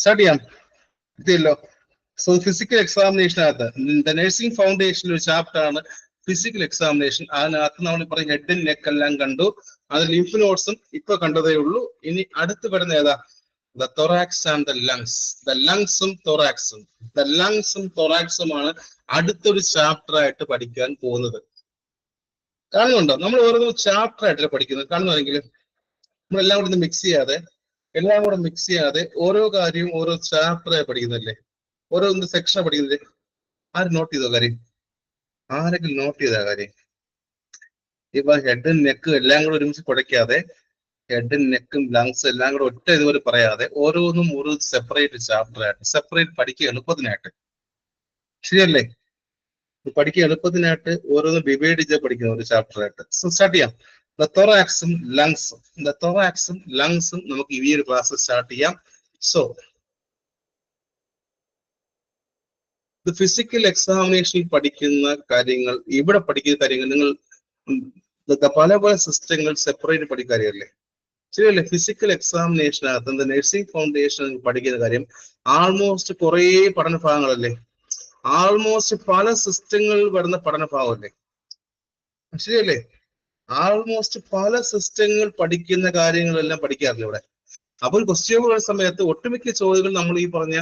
Start ചെയ്യാം. ഇതല്ലോ. So physical എക്സാമിനേഷനകത്ത് nursing ഫൗണ്ടേഷനിൽ ഒരു chapter ആണ് ഫിസിക്കൽ എക്സാമിനേഷൻ. അതിനകത്ത് നമ്മൾ പറയും ഹെഡ് ആൻഡ് നെക്ക് എല്ലാം കണ്ടു. അത് ലിംഫ് നോഡ്സും ഇപ്പൊ കണ്ടതേ ഉള്ളൂ. ഇനി അടുത്ത് വരുന്ന ഏതാ? The thorax and the lungs. The ലങ്സും തൊറാക്സും. ദ ലങ്സും തൊറാക്സുമാണ് അടുത്തൊരു ചാപ്റ്റർ ആയിട്ട് പഠിക്കാൻ പോകുന്നത്. കാണുന്നുണ്ടോ? നമ്മൾ ഓരോ ചാപ്റ്റർ ആയിട്ടല്ലേ പഠിക്കുന്നത്. കാണുന്നുണ്ടെങ്കിൽ നമ്മളെല്ലാം കൂടെ ഒന്ന് മിക്സ് ചെയ്യാതെ ഓരോ കാര്യവും ഓരോ ചാപ്റ്റർ ആയി പഠിക്കുന്നല്ലേ, ഓരോ സെക്ഷൻ പഠിക്കുന്നില്ലേ. ആര് നോട്ട് ചെയ്തോ കാര്യം? ആരെങ്കിലും നോട്ട് ചെയ്ത കാര്യം? ഇപ്പൊ ഹെഡും നെക്കും എല്ലാം കൂടെ ഒരുമിച്ച് കുഴയ്ക്കാതെ, ഹെഡും നെക്കും ലങ്സും എല്ലാം കൂടെ ഒറ്റ ഇതുപോലെ പറയാതെ ഓരോന്നും ഒരു സെപ്പറേറ്റ് ചാപ്റ്റർ ആയിട്ട് സെപ്പറേറ്റ് പഠിക്കുക എളുപ്പത്തിനായിട്ട്. ശരിയല്ലേ? പഠിക്കുക എളുപ്പത്തിനായിട്ട് ഓരോന്നും ഡിവൈഡ് ചെയ്ത് പഠിക്കുന്ന ഒരു ചാപ്റ്റർ ആയിട്ട്. സ്റ്റാർട്ട് ചെയ്യാം. ദ തൊറാക്സും ലങ്സും. ദ തൊറാക്സും ലങ്സും നമുക്ക് ഈ ഒരു ക്ലാസ് സ്റ്റാർട്ട് ചെയ്യാം. സോ ഫിസിക്കൽ എക്സാമിനേഷനിൽ പഠിക്കുന്ന കാര്യങ്ങൾ, ഇവിടെ പഠിക്കുന്ന കാര്യങ്ങൾ നിങ്ങൾ പല പല സിസ്റ്റങ്ങൾ സെപ്പറേറ്റ് പഠിക്കാറിയല്ലേ? ശരിയല്ലേ? ഫിസിക്കൽ എക്സാമിനേഷനകത്ത് നഴ്സിംഗ് ഫൗണ്ടേഷൻ പഠിക്കുന്ന കാര്യം ആൾമോസ്റ്റ് കുറേ പഠനഭാഗങ്ങളല്ലേ, ആൾമോസ്റ്റ് പല സിസ്റ്റങ്ങളിൽ വരുന്ന പഠനഭാഗമല്ലേ? ശരിയല്ലേ? ആൾമോസ്റ്റ് പല സിസ്റ്റങ്ങൾ പഠിക്കുന്ന കാര്യങ്ങളെല്ലാം പഠിക്കാറില്ല ഇവിടെ. അപ്പോൾ ക്വസ്റ്റ്യൻ വരുന്ന സമയത്ത് ഒട്ടുമിക്ക ചോദ്യങ്ങൾ നമ്മൾ ഈ പറഞ്ഞ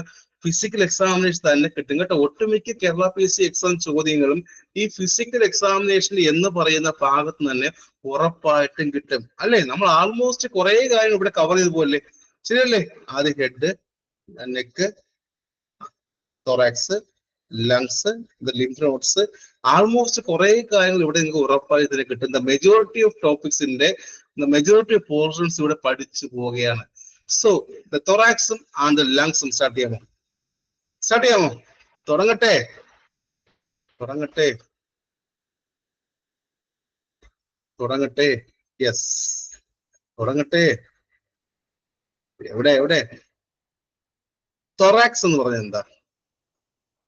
ഫിസിക്കൽ എക്സാമിനേഷൻ തന്നെ കിട്ടും കേട്ടോ. ഒട്ടുമിക്ക കേരള PSC എക്സാം ചോദ്യങ്ങളും ഈ ഫിസിക്കൽ എക്സാമിനേഷൻ എന്ന് പറയുന്ന ഭാഗത്ത് തന്നെ ഉറപ്പായിട്ടും കിട്ടും അല്ലേ? നമ്മൾ ആൾമോസ്റ്റ് കുറെ കാര്യങ്ങൾ ഇവിടെ കവർ ചെയ്ത് പോലല്ലേ? ശരിയല്ലേ? ആദ്യം head, neck, thorax, lungs, lymph nodes, almost കുറെ കാര്യങ്ങൾ ഇവിടെ നിങ്ങൾക്ക് ഉറപ്പായി ഇതിന് കിട്ടും. ദ മെജോറിറ്റി ഓഫ് ടോപ്പിക്സിന്റെ മെജോറിറ്റി ഓഫ് പോർഷൻസ് ഇവിടെ പഠിച്ചു പോവുകയാണ്. സോ ദ തൊറാക്സും ആൻഡ് ദ ലങ്സും സ്റ്റാർട്ട് ചെയ്യാമോ? തുടങ്ങട്ടെ. യെസ്, തുടങ്ങട്ടെ. എവിടെ തൊറാക്സ് എന്ന് പറഞ്ഞാൽ എന്താ?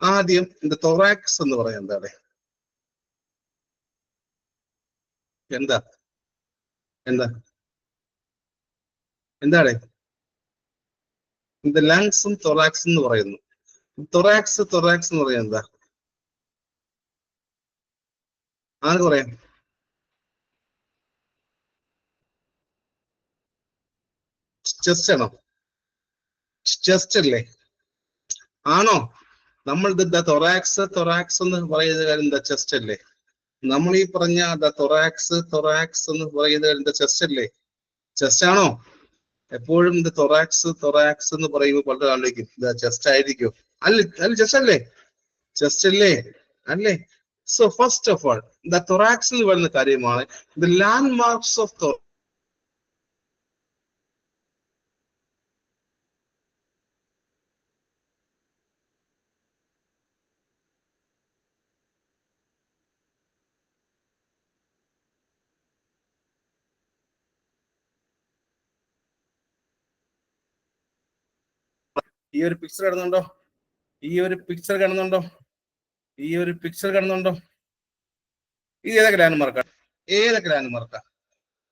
ആദ്യം ഇത് തൊറാക്സ് എന്ന് പറയാൻ എന്താണ് ഇത്? ലങ്സും തൊറാക്സ് എന്ന് പറയുന്നു. തൊറാക്സ് എന്ന് പറയാൻ എന്താ? ആർക്ക് പറയാം? ചെസ്റ്റ് ആണോ? ചെസ്റ്റ് അല്ലേ? ആണോ? നമ്മൾ തൊറാക്സ് എന്ന് പറയുന്ന കാര്യം എന്താ? ചെസ്റ്റ് അല്ലേ? നമ്മൾ ഈ പറഞ്ഞ തൊറാക്സ് എന്ന് പറയുന്ന കാര്യം എന്താ? ചെസ്റ്റ് അല്ലേ? ചെസ്റ്റ് ആണോ? എപ്പോഴും ഇത് തൊറാക്സ് എന്ന് പറയുമ്പോൾ പലരും ആലോചിക്കും ചെസ്റ്റ് ആയിരിക്കും. അല്ല ചെസ്റ്റ് അല്ലേ? So first of all the തൊറാക്സിൽ വരുന്ന കാര്യമാണ് ദ ലാൻഡ് മാർക്സ് ഓഫ് ഈ ഒരു പിക്ചർ കാണുന്നുണ്ടോ? ഇത് ഏതൊക്കെ ലാൻഡ് മാർക്കാ?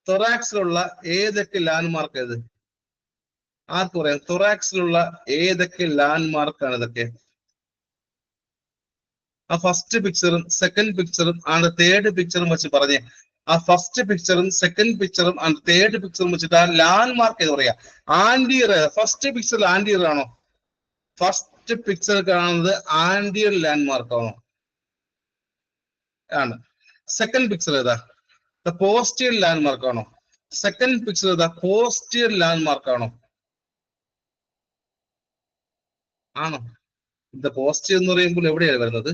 തൊറാക്സിലുള്ള ഏതൊക്കെ ലാൻഡ് മാർക്ക്? ഇത് ആർക്ക് പറയാം? തൊറാക്സിലുള്ള ഏതൊക്കെ ലാൻഡ് മാർക്കാണ് ഇതൊക്കെ? ആ ഫസ്റ്റ് പിക്ചറും സെക്കൻഡ് പിക്ചറും ആണ് തേർഡ് പിക്ചറും വെച്ച് പറഞ്ഞേ. ആ ഫസ്റ്റ് പിക്ചറും സെക്കൻഡ് പിക്ചറും ആൻഡ് തേർഡ് പിക്ചറും വെച്ചിട്ട് ആ ലാൻഡ് മാർക്ക് എന്ന് പറയാ. ആന്റിയർ. ഫസ്റ്റ് പിക്ചറിൽ ആന്റിയർ ആണോ? ഫസ്റ്റ് പിക്ചർ കാണുന്നത് ആന്റിയർ ലാൻഡ് മാർക്ക് ആണോ? ആണ്. സെക്കൻഡ് പിക്ചർ ഏതാ? പോസ്റ്റീരിയർ ലാൻഡ് മാർക്ക് ആണോ? സെക്കൻഡ് പിക്ചർ ഏതാ? പോസ്റ്റീരിയർ ലാൻഡ് മാർക്ക് ആണോ? ഇത് പോസ്റ്റീരിയർ എന്ന് പറയുമ്പോൾ എവിടെയാണ് വരുന്നത്?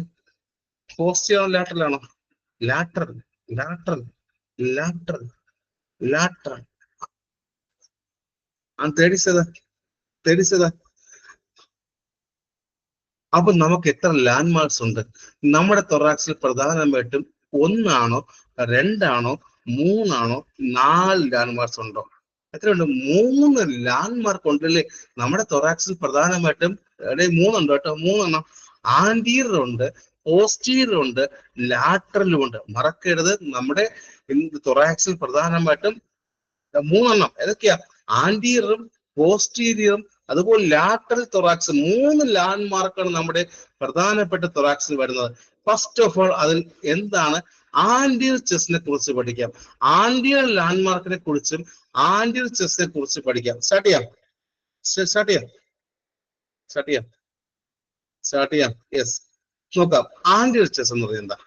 പോസ്റ്റീരിയർ ആണോ ലാറ്ററൽ ആണോ? ലാറ്ററൽ. തേർഡ് ഇസ് ഏതാ? അപ്പൊ നമുക്ക് എത്ര ലാൻഡ് മാർക്സ് ഉണ്ട്? നമ്മുടെ തൊറാക്സിൽ പ്രധാനമായിട്ടും 1 ആണോ 2 ആണോ 3 ആണോ 4 ലാൻഡ് മാർക്സ് ഉണ്ടോ? എത്രയുണ്ട്? 3 ലാൻഡ് മാർക്ക് ഉണ്ടല്ലേ നമ്മുടെ തൊറാക്സിൽ പ്രധാനമായിട്ടും. 3 ഉണ്ട് കേട്ടോ, 3 ആന്റീരിയർ ഉണ്ട്, പോസ്റ്റീരിയർ ഉണ്ട്, ലാറ്ററലും ഉണ്ട്. മറക്കരുത്, നമ്മുടെ തൊറാക്സിൽ പ്രധാനമായിട്ടും 3 ഏതൊക്കെയാ? ആന്റീരിയറും പോസ്റ്റീരിയറും അതുപോലെ ലാറ്ററൽ തൊറാക്സ് 3 ലാൻഡ് മാർക്കാണ് നമ്മുടെ പ്രധാനപ്പെട്ട തൊറാക്സിൽ വരുന്നത്. ഫസ്റ്റ് ഓഫ് ഓൾ അതിൽ എന്താണ് ആന്റിയർ ചെസ്റ്റിനെ കുറിച്ച് പഠിക്കാം. ആന്റിയർ ലാൻഡ് മാർക്കിനെ കുറിച്ചും ആന്റിയർ ചെസ്റ്റിനെ കുറിച്ച് പഠിക്കാം. സ്റ്റാർട്ട് ചെയ്യാം. യെസ്, നോക്കാം. ആന്റിയർ ചെസ് എന്ന് പറയുന്നത് എന്താ?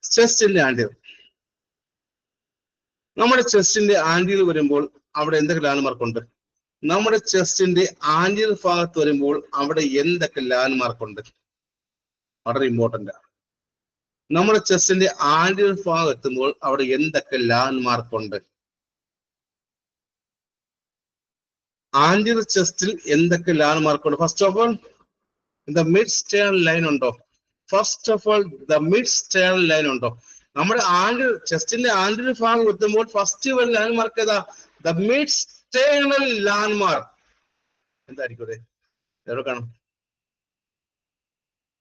ചെസ്റ്റിന്റെ ആന്റിയർ, നമ്മുടെ ചെസ്റ്റിന്റെ ആന്റിയർ വരുമ്പോൾ അവിടെ എന്തൊക്കെ ലാൻഡ് മാർക്ക് ഉണ്ട്? നമ്മുടെ ചെസ്റ്റിന്റെ ആന്റിയർ ഭാഗത്ത് വരുമ്പോൾ അവിടെ എന്തൊക്കെ ലാൻഡ് മാർക്ക് ഉണ്ട്? വളരെ ഇമ്പോർട്ടന്റ് ആണ്. നമ്മുടെ ചെസ്റ്റിന്റെ ആന്റിയർ ഭാഗം എത്തുമ്പോൾ അവിടെ എന്തൊക്കെ ലാൻഡ് മാർക്ക് ഉണ്ട്? ആന്റിയർ ചെസ്റ്റിൽ എന്തൊക്കെ ലാൻഡ് മാർക്ക് ഉണ്ട്? First of all the mid stern line ഉണ്ടോ? മിഡ് സ്റ്റേൺ ലൈൻ ഉണ്ടോ? നമ്മുടെ ആന്റിയർ ചെസ്റ്റിന്റെ ആന്റിയർ ഭാഗം എത്തുമ്പോൾ ഫസ്റ്റ് ലാൻഡ് മാർക്ക് ഏതാ? The mid sternal land mark. എന്തായിരിക്കും അതെ? എവിടെ കാണും?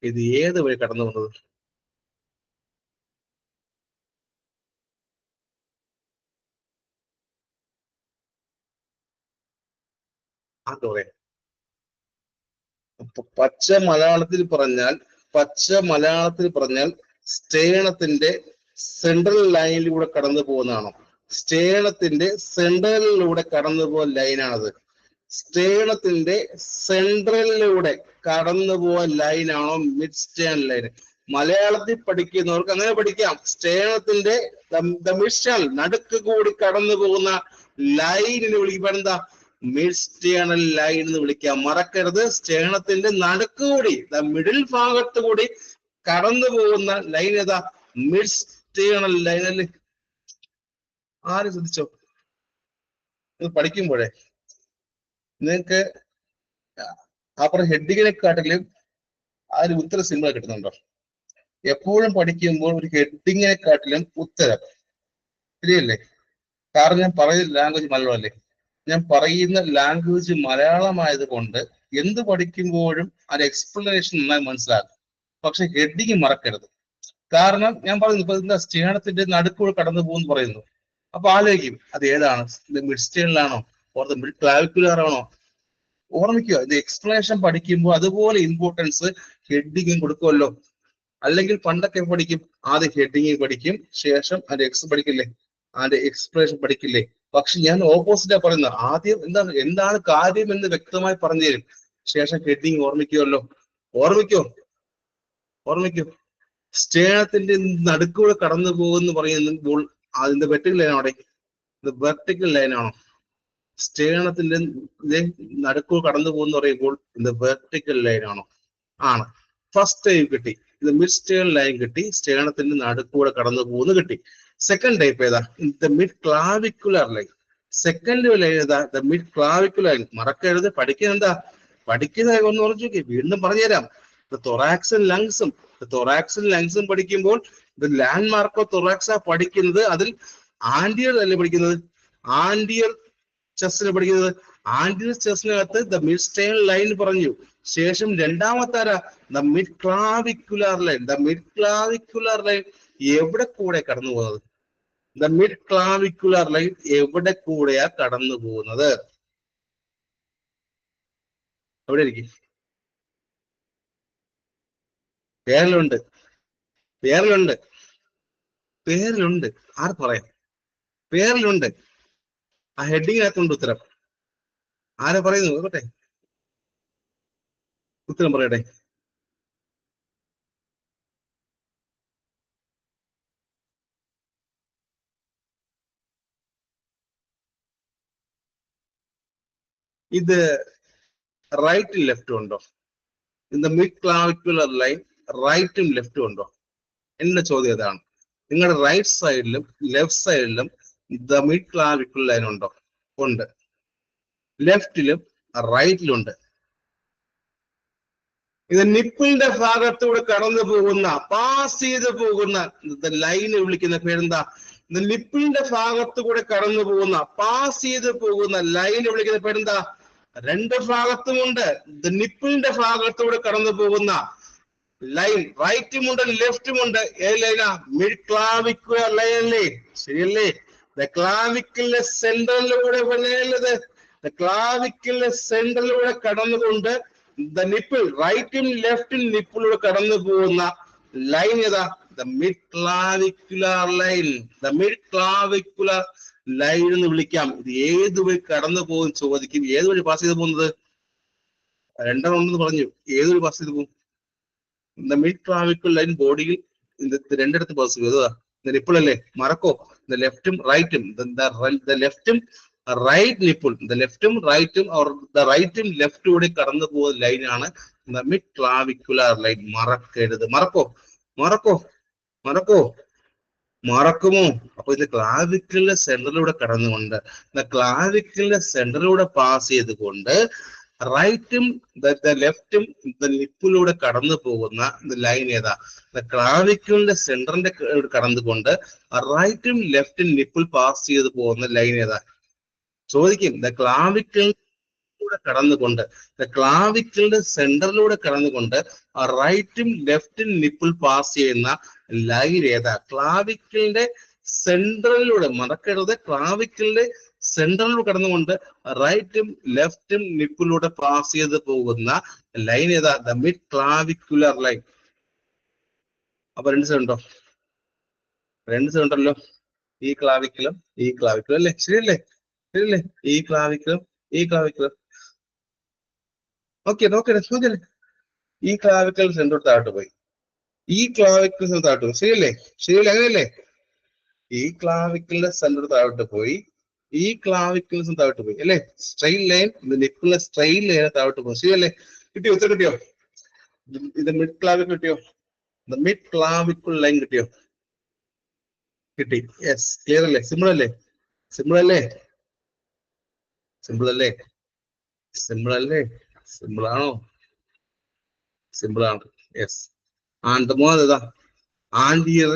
ഇത് ഏത് വഴി കടന്നു പോകുന്നത്? അതോടെ പച്ച മലയാളത്തിൽ പറഞ്ഞാൽ സ്റ്റേണത്തിന്റെ സെൻട്രൽ ലൈനിലൂടെ കടന്നു പോകുന്നതാണോ? സ്റ്റേണത്തിന്റെ സെൻട്രലിലൂടെ കടന്നു പോകുന്ന ലൈനാണത്. സ്റ്റേണത്തിന്റെ സെൻട്രലിലൂടെ കടന്നു പോകാൻ ലൈനാണോ മിഡ് സ്റ്റേൺ ലൈൻ? മലയാളത്തിൽ പഠിക്കുന്നവർക്ക് അങ്ങനെ പഠിക്കാം. സ്റ്റേണത്തിന്റെ മിഡ് സ്റ്റേൺ നടുക്ക് കൂടി കടന്നു പോകുന്ന ലൈനിന് വിളിക്കുമ്പോൾ എന്താ? മിഡ് സ്റ്റേണൽ ലൈൻ എന്ന് വിളിക്കാം. മറക്കരുത്, സ്റ്റേണത്തിന്റെ നടുക്കുകൂടി മിഡിൽ ഭാഗത്ത് കൂടി കടന്നു പോകുന്ന ലൈൻ ഏതാ? മിഡ് സ്റ്റേണൽ ലൈൻ അല്ലേ? ആരും ശ്രദ്ധിച്ചോ? ഇത് പഠിക്കുമ്പോഴേ നിങ്ങൾക്ക് അപ്പുറം ഹെഡിങ്ങിനെക്കാട്ടിലും ആ ഒരു ഉത്തരം സിമ്പിൾ കിട്ടുന്നുണ്ടോ? എപ്പോഴും പഠിക്കുമ്പോൾ ഒരു ഹെഡിങ്ങിനെക്കാട്ടിലും ഉത്തരം ശരിയല്ലേ? കാരണം ഞാൻ പറയുന്ന ലാംഗ്വേജ് മലയാളമല്ലേ? ഞാൻ പറയുന്ന ലാംഗ്വേജ് മലയാളമായത് കൊണ്ട് എന്ത് പഠിക്കുമ്പോഴും അത് എക്സ്പ്ലനേഷൻ നന്നായി മനസ്സിലാകും. പക്ഷെ ഹെഡിങ് മറക്കരുത്. കാരണം ഞാൻ പറയുന്നു ഇപ്പൊ എന്താ സ്റ്റേണത്തിന്റെ നടുക്കൂടെ കടന്നു പോകുന്നു പറയുന്നു. അപ്പൊ ആലോചിക്കും അത് ഏതാണ്? മിഡ് സ്റ്റേണിലാണോ ഓർ മിഡ് ക്ലാവിക്കുലർ ആണോ? ഓർമ്മിക്കുക, ഇത് എക്സ്പ്ലനേഷൻ പഠിക്കുമ്പോൾ അതുപോലെ ഇമ്പോർട്ടൻസ് ഹെഡിങ്ങും കൊടുക്കുമല്ലോ. അല്ലെങ്കിൽ പണ്ടൊക്കെ പഠിക്കും, ആദ്യം ഹെഡിങ് പഠിക്കും, ശേഷം അതിന്റെ പഠിക്കില്ലേ, അതിന്റെ എക്സ്പ്ലനേഷൻ പഠിക്കില്ലേ? പക്ഷെ ഞാൻ ഓപ്പോസിറ്റാ പറയുന്നത്. ആദ്യം എന്താണ് കാര്യം എന്ന് വ്യക്തമായി പറഞ്ഞു തരും, ശേഷം ഹെഡിങ് ഓർമ്മിക്കോ. സ്റ്റേണത്തിന്റെ നടുക്കൂടെ കടന്നു പോകുന്നു പറയുമ്പോൾ അതിന്റെ വെർട്ടിക്കൽ ലൈനാണോ? സ്റ്റേണത്തിന്റെ നടുക്കൂടെ കടന്നു പോകുന്നു പറയുമ്പോൾ ഇത് വെർട്ടിക്കൽ ലൈനാണോ? ആണ്. ഫസ്റ്റ് ടൈം കിട്ടി, ഇത് മിഡ് സ്റ്റേൺ ലൈൻ കിട്ടി, സ്റ്റേണത്തിന്റെ നടുക്കൂടെ കടന്നു പോകുന്നു കിട്ടി. സെക്കൻഡ് ടൈപ്പ് ഏതാ? The mid clavicular line. Second line ഏതാ? The mid clavicular line. മറക്കരുത്, പഠിക്കുന്ന ഒന്ന് ഓർമ്മിച്ചു. വീണ്ടും പറഞ്ഞുതരാം. തൊറാക്സും ലങ്സും പഠിക്കുമ്പോൾ ലാൻഡ് മാർക്ക് ഓഫ് തൊറാക്സ് പഠിക്കുന്നത്. അതിൽ ആന്റിയർ അല്ലേ പഠിക്കുന്നത്? ആന്റിയർ ചെസ്റ്റിന് പഠിക്കുന്നത്. ആന്റിയർ ചെസ്റ്റിനകത്ത് ദ മിഡ് സ്റ്റേൺ ലൈൻ പറഞ്ഞു, ശേഷം രണ്ടാമത്തെ the mid clavicular line. The mid clavicular line എവിടെ കൂടെ കടന്നു പോകുന്നത്? ദ മിഡ് ക്ലാവിക്കുലർ ലൈൻ എവിടെ കൂടെയാ കടന്നു പോകുന്നത്? എവിടെ ഇരിക്കും? പേരിലുണ്ട്. ആർ പറയാം? പേരിലുണ്ട്. ആ ഹെഡിങ്ങിനകത്തുണ്ട് ഉത്തരം. ആരാ പറയുന്നു? നോക്കട്ടെ, ഉത്തരം പറയട്ടെ. ഇത് റൈറ്റും ലെഫ്റ്റും ഉണ്ടോ? In the mid clavicular line റൈറ്റും ലെഫ്റ്റും ഉണ്ടോ? എന്റെ ചോദ്യം ഇതാണ്. നിങ്ങളുടെ റൈറ്റ് സൈഡിലും ലെഫ്റ്റ് സൈഡിലും ദ മിഡ് ക്ലാവിക്കുലർ ലൈൻ ഉണ്ടോ? ഉണ്ട്. ലെഫ്റ്റിലും റൈറ്റിലുണ്ട്. ഇത് നിപ്പിളിന്റെ ഭാഗത്തൂടെ കടന്നു പോകുന്ന, പാസ് ചെയ്ത് പോകുന്ന ലൈന് വിളിക്കുന്ന പേരെന്താ? നിപ്പിളിന്റെ ഭാഗത്തു കൂടെ കടന്നു പോകുന്ന, പാസ് ചെയ്ത് പോകുന്ന ലൈന് വിളിക്കുന്ന പേരെന്താ? രണ്ട് ഭാഗത്തുമുണ്ട്. നിപ്പിളിന്റെ ഭാഗത്തൂടെ കടന്നു പോകുന്ന ലൈൻ റൈറ്റുമുണ്ട് ലെഫ്റ്റുമുണ്ട്. ഏത് ലൈനാ? മിഡ് ക്ലാവിക്കുലർ ലൈൻ അല്ലേ? ശരിയല്ലേ? ക്ലാവിക്കിന്റെ സെന്ററിലൂടെ വരുന്നത് ക്ലാവിക്കലിന്റെ സെന്ററിലൂടെ കടന്നുകൊണ്ട് ദ നിപ്പിൾ റൈറ്റും ലെഫ്റ്റും നിപ്പിലൂടെ കടന്നു പോകുന്ന ലൈൻ ഏതാ? The mid clavicular line. The mid clavicular line എന്ന് വിളിക്കാം. ഇത് ഏത് വഴി കടന്നു പോകും ചോദിക്കും. ഏത് വഴി പാസ് ചെയ്ത് പോകുന്നത്? രണ്ടെണ്ണം ഉണ്ടെന്ന് പറഞ്ഞു. ഏത് വഴി പാസ് ചെയ്ത് പോകും? ദ മിഡ് ക്ലാവിക്കുലർ ലൈൻ ബോഡിയിൽ രണ്ടിടത്ത് പാസ് ചെയ്യും. ഏതാ? നിപ്പിൾ അല്ലേ? മറക്കോ? ദ ലെഫ്റ്റും റൈറ്റും. ദ ലെഫ്റ്റും റൈറ്റ് നിപ്പിൾ. ദ ലെഫ്റ്റും റൈറ്റും ദ റൈറ്റും ലെഫ്റ്റും കൂടി കടന്നു പോകുന്ന ലൈനാണ് ദ മിഡ് ക്ലാവിക്കുലർ ലൈൻ. മറക്കരുത്. മറക്കോ? മറക്കോ? മറക്കോ? മറക്കുമോ? അപ്പൊ ഇത് ക്ലാവിക്കലിന്റെ സെന്ററിലൂടെ കടന്നുകൊണ്ട് ക്ലാവിക്കലിന്റെ സെന്ററിലൂടെ പാസ് ചെയ്തുകൊണ്ട് റൈറ്റും ലെഫ്റ്റും നിപ്പിലൂടെ കടന്നു പോകുന്ന ലൈൻ ഏതാ? ക്ലാവിക്കലിന്റെ സെന്ററിന്റെ കടന്നുകൊണ്ട് റൈറ്റും ലെഫ്റ്റും നിപ്പിൾ പാസ് ചെയ്ത് പോകുന്ന ലൈൻ ഏതാ? ചോദിക്കും. ക്ലാവിക്കലിലൂടെ കടന്നുകൊണ്ട് ക്ലാവിക്കലിന്റെ സെന്ററിലൂടെ കടന്നുകൊണ്ട് റൈറ്റും ലെഫ്റ്റും നിപ്പിൾ പാസ് ചെയ്യുന്ന ലൈൻ ഏതാ? ക്ലാവിക്കലിന്റെ സെൻട്രലിലൂടെ, മറക്കരുത്, ക്ലാവിക്കലിന്റെ സെൻട്രലിലൂടെ കടന്നുകൊണ്ട് റൈറ്റും ലെഫ്റ്റും നിപ്പിലൂടെ പാസ് ചെയ്ത് പോകുന്ന ലൈൻ ഏതാ? The mid clavicular line. അപ്പൊ രണ്ട് സൈഡ് ഉണ്ടോ? രണ്ട് സൈഡ് ഉണ്ടല്ലോ. ഈ ക്ലാവിക്കലും ഈ ക്ലാവിക്കലും അല്ലേ? ശരിയല്ലേ? ശരിയല്ലേ? ഈ ക്ലാവിക്കലും ഈ ക്ലാവിക്കലും. ഓക്കെ, നോക്കല്ലേ? ഈ ക്ലാവിക്കൽ സെന്റർ താഴോട്ട് പോയി, ഈ ക്ലാവിക്കൽ സെന്റർ താഴോട്ട് പോയി. ശരിയല്ലേ? ശരിയല്ലേ? അങ്ങനെയല്ലേ? ഈ ക്ലാവിക്കലിന്റെ സെന്റർ താഴോട്ട് പോയി, ഈ ക്ലാവിക്കൽ സെന്റർ താഴോട്ട് പോയി അല്ലേ? സ്ട്രെയിറ്റ് ലൈൻ, നിപ്പിളിന്റെ സ്ട്രെയിറ്റ് ലൈൻ താഴോട്ട് പോകും. ശരിയല്ലേ? കിട്ടിയോ? ഉത്തരം കിട്ടിയോ? ഇത് മിഡ് ക്ലാവിക്കൽ കിട്ടിയോ? മിഡ് ക്ലാവിക്കൽ ലൈൻ കിട്ടിയോ? കിട്ടി. യെസ്. ക്ലിയർ അല്ലേ? സിമ്പിൾ അല്ലേ? സിമ്പിൾ അല്ലേ? സിമ്പിൾ അല്ലേ? സിമ്പിൾ അല്ലേ? സിമ്പിൾ ആണോ? സിമ്പിൾ ആണ്. യെസ്. ആൻഡ് മൂന്നാമത് ആന്റീരിയർ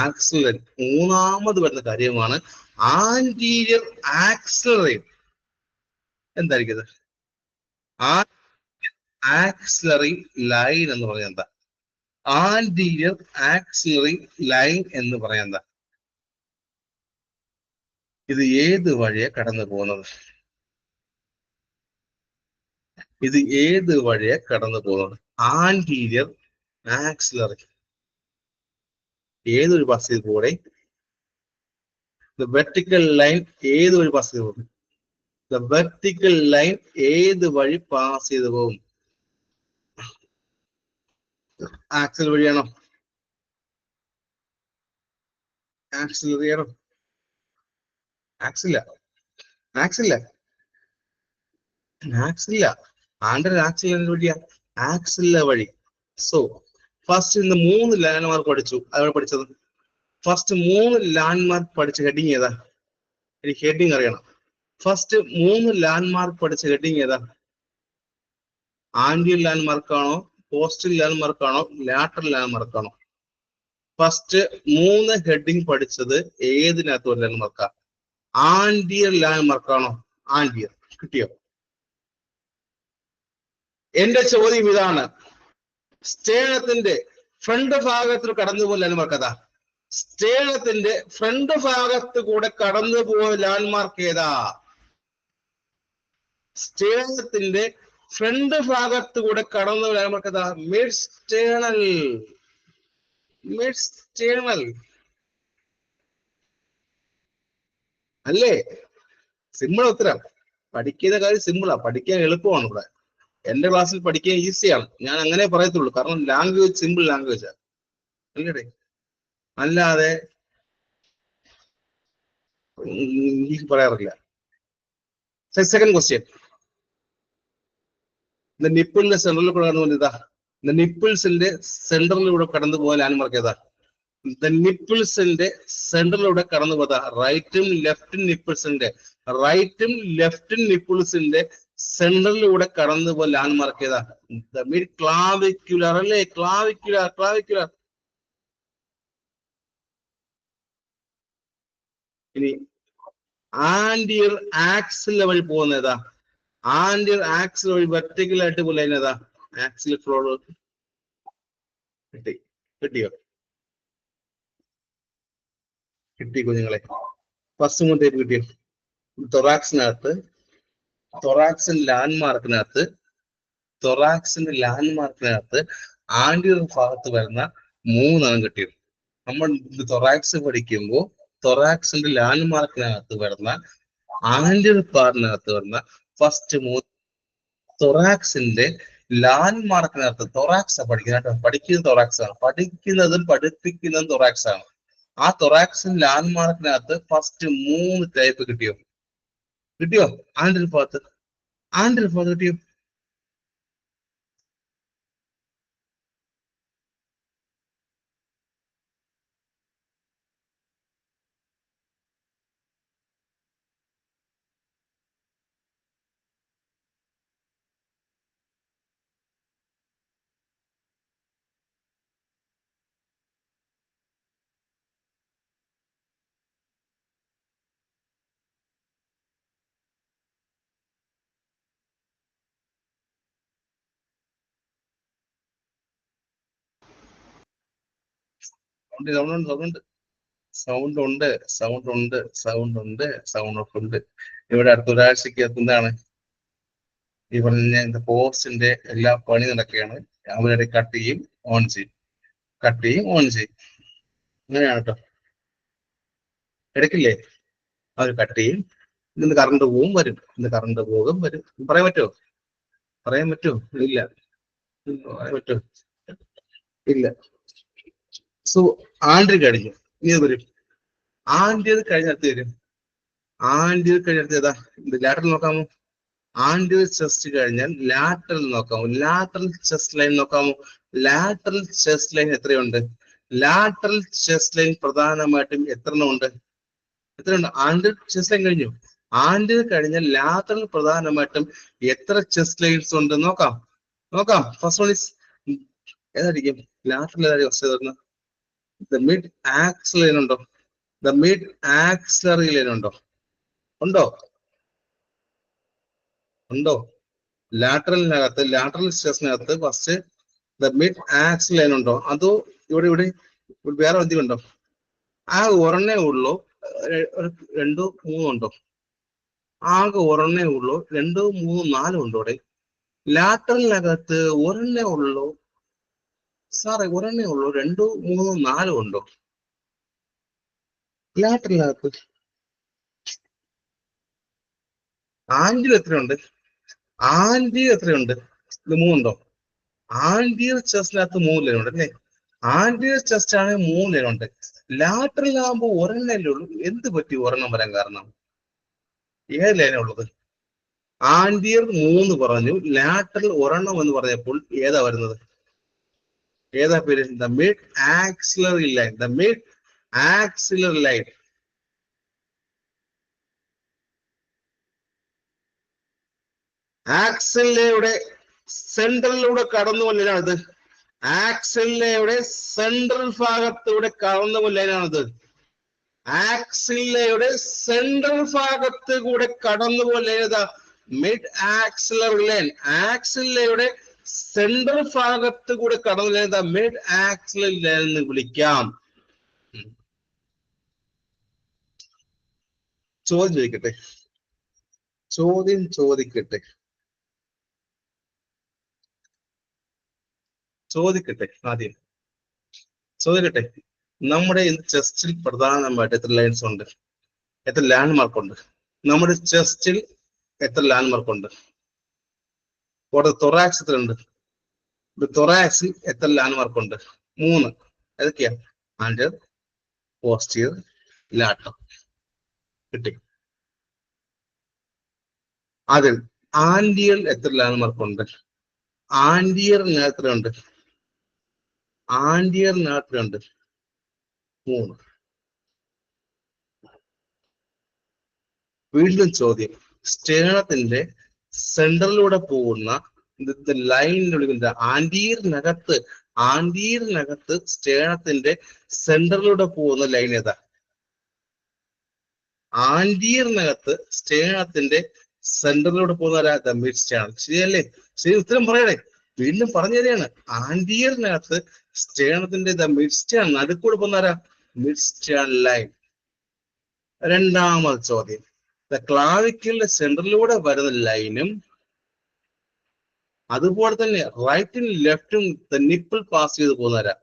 ആക്സിലറേറ്റ്. മൂന്നാമത് വരുന്ന കാര്യമാണ് ആന്റീരിയർ ആക്സിലറേറ്റ്. എന്തായിരിക്കും ഇത്? ആക്സിലറി ലൈൻ എന്ന് പറഞ്ഞാൽ എന്താ? ആന്റീരിയർ ആക്സിലറി ലൈൻ എന്ന് പറയാൻ എന്താ? ഇത് ഏത് വഴിയെ കടന്നു പോകുന്നത്? ഇത് ഏത് വഴിയെ കടന്നു പോകുന്നത്? ആന്റീരിയർ ആക്സിലറി ഏതൊരു പാസ് ചെയ്ത് കൂടെ? വെർട്ടിക്കൽ ലൈൻ ഏത് വഴി പാസ് ചെയ്ത് പോകും? വെർട്ടിക്കൽ ലൈൻ ഏത് വഴി പാസ് ചെയ്ത് പോകും? ആക്സിൽ വഴിയാണോ? ആക്സിലറി ആണോ? ആക്സില്ല. ആക്സില്ല. ആക്സില്ല. ആന്റീരിയർ ആക്സിലറി വഴിയാ. ആക്സില്ല വഴി. സോ ഫസ്റ്റ് ഇന്ന് 3 ലാൻഡ് മാർക്ക് പഠിച്ചു. അതാണ് പഠിച്ചത്. ഫസ്റ്റ് 3 ലാൻഡ് മാർക്ക് പഠിച്ച ഹെഡിങ് ഏതാ? എനിക്ക് ഹെഡിങ് അറിയണം. ഫസ്റ്റ് 3 ലാൻഡ് മാർക്ക് പഠിച്ച ഹെഡിങ് ഏതാ? ആന്റിയർ ലാൻഡ് മാർക്ക് ആണോ, പോസ്റ്റൽ ലാൻഡ് മാർക്ക് ആണോ, ലാറ്ററൽ ലാൻഡ് മാർക്ക് ആണോ? ഫസ്റ്റ് 3 ഹെഡിങ് പഠിച്ചത് ഏതിനകത്ത് ഒരു ലാൻഡ് മാർക്കാ? ആന്റിയർ ലാൻഡ് മാർക്ക് ആണോ? ആന്റിയർ. കിട്ടിയോ? എന്റെ ചോദ്യം ഇതാണ്. സ്റ്റേണത്തിന്റെ ഫ്രണ്ട് ഭാഗത്ത് കടന്നുപോയ ലാൻഡ് മാർക്ക് ഏതാ? സ്റ്റേണത്തിന്റെ ഫ്രണ്ട് ഭാഗത്ത് കൂടെ കടന്നുപോയ ലാൻഡ് മാർക്ക് ഏതാ? സ്റ്റേണത്തിന്റെ ഫ്രണ്ട് ഭാഗത്ത് കൂടെ കടന്നു ലാൻഡ് മാർക്ക് ഏതാ? Mid sternal. മിഡ് സ്റ്റേണൽ അല്ലേ? സിമ്പിൾ ഉത്തരം. പഠിക്കുന്ന കാര്യം സിമ്പിളാ, പഠിക്കാൻ എളുപ്പമാണ്. ഇവിടെ എന്റെ ക്ലാസ്സിൽ പഠിക്കാൻ ഈസിയാണ്. ഞാൻ അങ്ങനെ പറയത്തുള്ളൂ. കാരണം ലാംഗ്വേജ് സിമ്പിൾ ലാംഗ്വേജാ അല്ലേ? അല്ലാതെ ഇംഗ്ലീഷ് പറയാറില്ല. Second question. നിപ്പിളിന്റെ സെന്ററിൽ കൂടെ കടന്നു പോകുന്നത് ഇതാ. നിപ്പിൾസിന്റെ സെന്ററിലൂടെ കടന്നു പോകാൻ ലാൻഡ് മാർക്ക് ഏതാ? നിപ്പിൾസിന്റെ സെന്ററിലൂടെ കടന്നു പോകാ. റൈറ്റും ലെഫ്റ്റും നിപ്പിൾസിന്റെ സെന്ററിലൂടെ കടന്നു പോകാൻ ലാൻഡ് മാർക്ക് ഏതാ? മിഡ് ക്ലാവിക്കുലർ അല്ലേ? ക്ലാവിക്കുലർ. ഇനി ആന്റിയർ ആക്സിൽ വഴി പോകുന്ന ഏതാ? ആന്റിയർ ആക്സിൽ വഴി വെർട്ടിക്കൽ ആയിട്ട് പോകുന്ന ഏതാ? Axial floor. കിട്ടിയോ? കിട്ടി കുഞ്ഞുങ്ങളെ. ഫസ്റ്റ് ടൈപ്പ് കിട്ടിയോ? തൊറാക്സിനകത്ത് തൊറാക്സിന്റെ ലാൻഡ്മാർക്കിനകത്ത് ആന്റിയർ ഭാഗത്ത് വരുന്ന 3 കിട്ടിയത്. നമ്മൾ തൊറാക്സ് പഠിക്കുമ്പോൾ തൊറാക്സിന്റെ ലാൻഡ്മാർക്കിനകത്ത് വരുന്ന ആന്റിയർ പാർട്ടിനകത്ത് വരുന്ന ഫസ്റ്റ് 3 തൊറാക്സിന്റെ ലാൻഡ്മാർക്കിനകത്ത് തൊറാക്സ് പഠിക്കുന്നത് തൊറാക്സ് ആണ്, പഠിപ്പിക്കുന്നതും തൊറാക്സ് ആണ്. ആ തൊറാക്സിന്റെ ലാൻഡ്മാർക്കിനകത്ത് ഫസ്റ്റ് 3 ടൈപ്പ് കിട്ടിയോ? ആന്റിയർ ഭാഗത്ത് കിട്ടിയോ? സൗണ്ട് ഉണ്ട്. ഇവിടെ അടുത്ത ഒരാഴ്ചക്ക് എന്താണ് ഈ പറഞ്ഞ പോസ്റ്റിന്റെ എല്ലാ പണി നടക്കുകയാണ്. അവരുടെ കട്ട് ചെയ്യും ഓൺ ചെയ്യും. അങ്ങനെയാണ് കേട്ടോ. എടുക്കില്ലേ? അവർ കട്ട് ചെയ്യും. ഇന്ന് കറണ്ട് പോകും വരും. പറയാൻ പറ്റുമോ? ഇല്ല. സോ ആന്റി കഴിഞ്ഞു. ഇനി വരും ആന്റിയത് കഴിഞ്ഞടുത്ത് വരും. ഏതാ? ലാറ്ററൽ നോക്കാമോ? ആന്റിയർ ചെസ്റ്റ് കഴിഞ്ഞാൽ ലാറ്ററൽ നോക്കാമോ? ലാറ്ററൽ ചെസ്റ്റ് ലൈൻ നോക്കാമോ? ലാറ്ററൽ ചെസ്റ്റ് ലൈൻ എത്രയുണ്ട്? ലാറ്ററൽ ചെസ്റ്റ് ലൈൻ പ്രധാനമായിട്ടും എത്രയുണ്ട്? ആന്റിയർ ചെസ്റ്റ് ലൈൻ കഴിഞ്ഞു. ആന്റിയർ കഴിഞ്ഞാൽ ലാറ്ററൽ പ്രധാനമായിട്ടും എത്ര ചെസ്റ്റ് ലൈൻസ് ഉണ്ട്? നോക്കാം. ഫസ്റ്റ് വൺ ഇസ് ഏതായിരിക്കും? ലാറ്ററൽ ഏതായിരിക്കും ഫസ്റ്റ് വരുന്നത്? ദ മിഡ് ആക്സിൽ ലൈൻ ഉണ്ടോ? ദ മിഡ് ആക്സിലറി ലൈൻ ഉണ്ടോ? ലാറ്ററൽ ചെസ്റ്റിനകത്ത് first the mid axil line ഉണ്ടോ? അതോ ഇവിടെ വേറെ എന്തെങ്കിലും ഉണ്ടോ? ആ ഒരെണ്ണേ ഉള്ളൂ, 2, 3 ഉണ്ടോ? ആകെ ഒരെണ്ണേ ഉള്ളൂ, 2, 3, 4 ഉണ്ടോ? ഇവിടെ ലാറ്ററലിനകത്ത് ഒരെണ്ണേ ഉള്ളൂ സാറേ, 2, 3, 4 ഉണ്ടോ ലാറ്ററലിനകത്ത്? ആന്റിയർ എത്രയുണ്ട്? ഇത് 3 ഉണ്ടോ? ആന്റിയർ ചെസ്റ്റിനകത്ത് 3 ലൈൻ ഉണ്ട് അല്ലേ? ആന്റിയർ ചെസ്റ്റ് ആണെങ്കിൽ 3 ലൈൻ ഉണ്ട്. ലാറ്ററൽ ആകുമ്പോൾ ഒരെണ്ണല്ലേ ഉള്ളൂ. എന്ത് പറ്റി ഒരെണ്ണം വരാൻ കാരണം? ഏത് ലൈനാ ഉള്ളത്? ആന്റിയർ 3 പറഞ്ഞു, ലാറ്ററൽ ഒരെണ്ണം എന്ന് പറഞ്ഞപ്പോൾ ഏതാ വരുന്നത്? ഏതാ പേര്? The mid axillary line. ആക്സിലയുടെ സെൻട്രലിലൂടെ കടന്നു കൊല്ലാണിത്. ആക്സിലയുടെ സെൻട്രൽ ഭാഗത്തൂടെ കടന്നു കൊല്ലാനാണിത്. ആക്സിലയുടെ സെൻട്രൽ ഭാഗത്ത് കൂടെ കടന്നു കൊല്ലേതാ? Mid axillary line. ആക്സിലയുടെ സെൻട്രൽ ഭാഗത്ത് കൂടെ കടന്നു കൊല്ലേതാ? മിഡ് ആക്സിലറി ലൈൻ എന്ന് വിളിക്കാം. ചോദ്യം ചോദിക്കട്ടെ. ആദ്യം ചോദിക്കട്ടെ. നമ്മുടെ ചെസ്റ്റിൽ പ്രധാനമായിട്ട് എത്ര ലൈൻസ് ഉണ്ട്? എത്ര ലാൻഡ് മാർക്ക് ഉണ്ട്? നമ്മുടെ ചെസ്റ്റിൽ എത്ര ലാൻഡ് മാർക്ക് ഉണ്ട്? തൊറാക്സ് എത്ര ഉണ്ട്? തൊറാക്സിൽ എത്ര ലാൻഡ് മാർക്ക് ഉണ്ട്? 3. ഏതൊക്കെയാ? ആന്റിയർ, പോസ്റ്റീരിയർ, ലാറ്ററൽ. കിട്ടി. അതിൽ ആന്റിയർ എത്ര ലാൻഡ് മാർക്ക് ഉണ്ട്? ആന്റിയറിന് എത്രയുണ്ട്? 3. വീണ്ടും ചോദ്യം. സ്റ്റേണത്തിന്റെ സെൻട്രലിലൂടെ പോകുന്ന ലൈനിൽ വിളിക്കുന്നത് ആന്റിയറിനകത്ത് സ്റ്റേണത്തിന്റെ സെൻട്രലിലൂടെ പോകുന്ന ലൈൻ ഏതാ? ആന്റിയറിനകത്ത് സ്റ്റേണത്തിന്റെ സെൻട്രലിലൂടെ പോകുന്ന മിഡ് സ്റ്റേൺ. ശരിയല്ലേ? ശരി, ഉത്തരം പറയണേ. വീണ്ടും പറഞ്ഞു തരികയാണ്. ആന്റിയറിനകത്ത് സ്റ്റേണത്തിന്റെ മിഡ് സ്റ്റേൺ നടുക്കൂടെ പോകുന്ന മിഡ് സ്റ്റേൺ ലൈൻ. രണ്ടാമത് ചോദ്യം. ക്ലാവിക്കലിന്റെ സെന്ററിലൂടെ വരുന്ന ലൈനും അതുപോലെ തന്നെ റൈറ്റും ലെഫ്റ്റും നിപ്പിൾ പാസ് ചെയ്ത് പോകുന്നവരാ.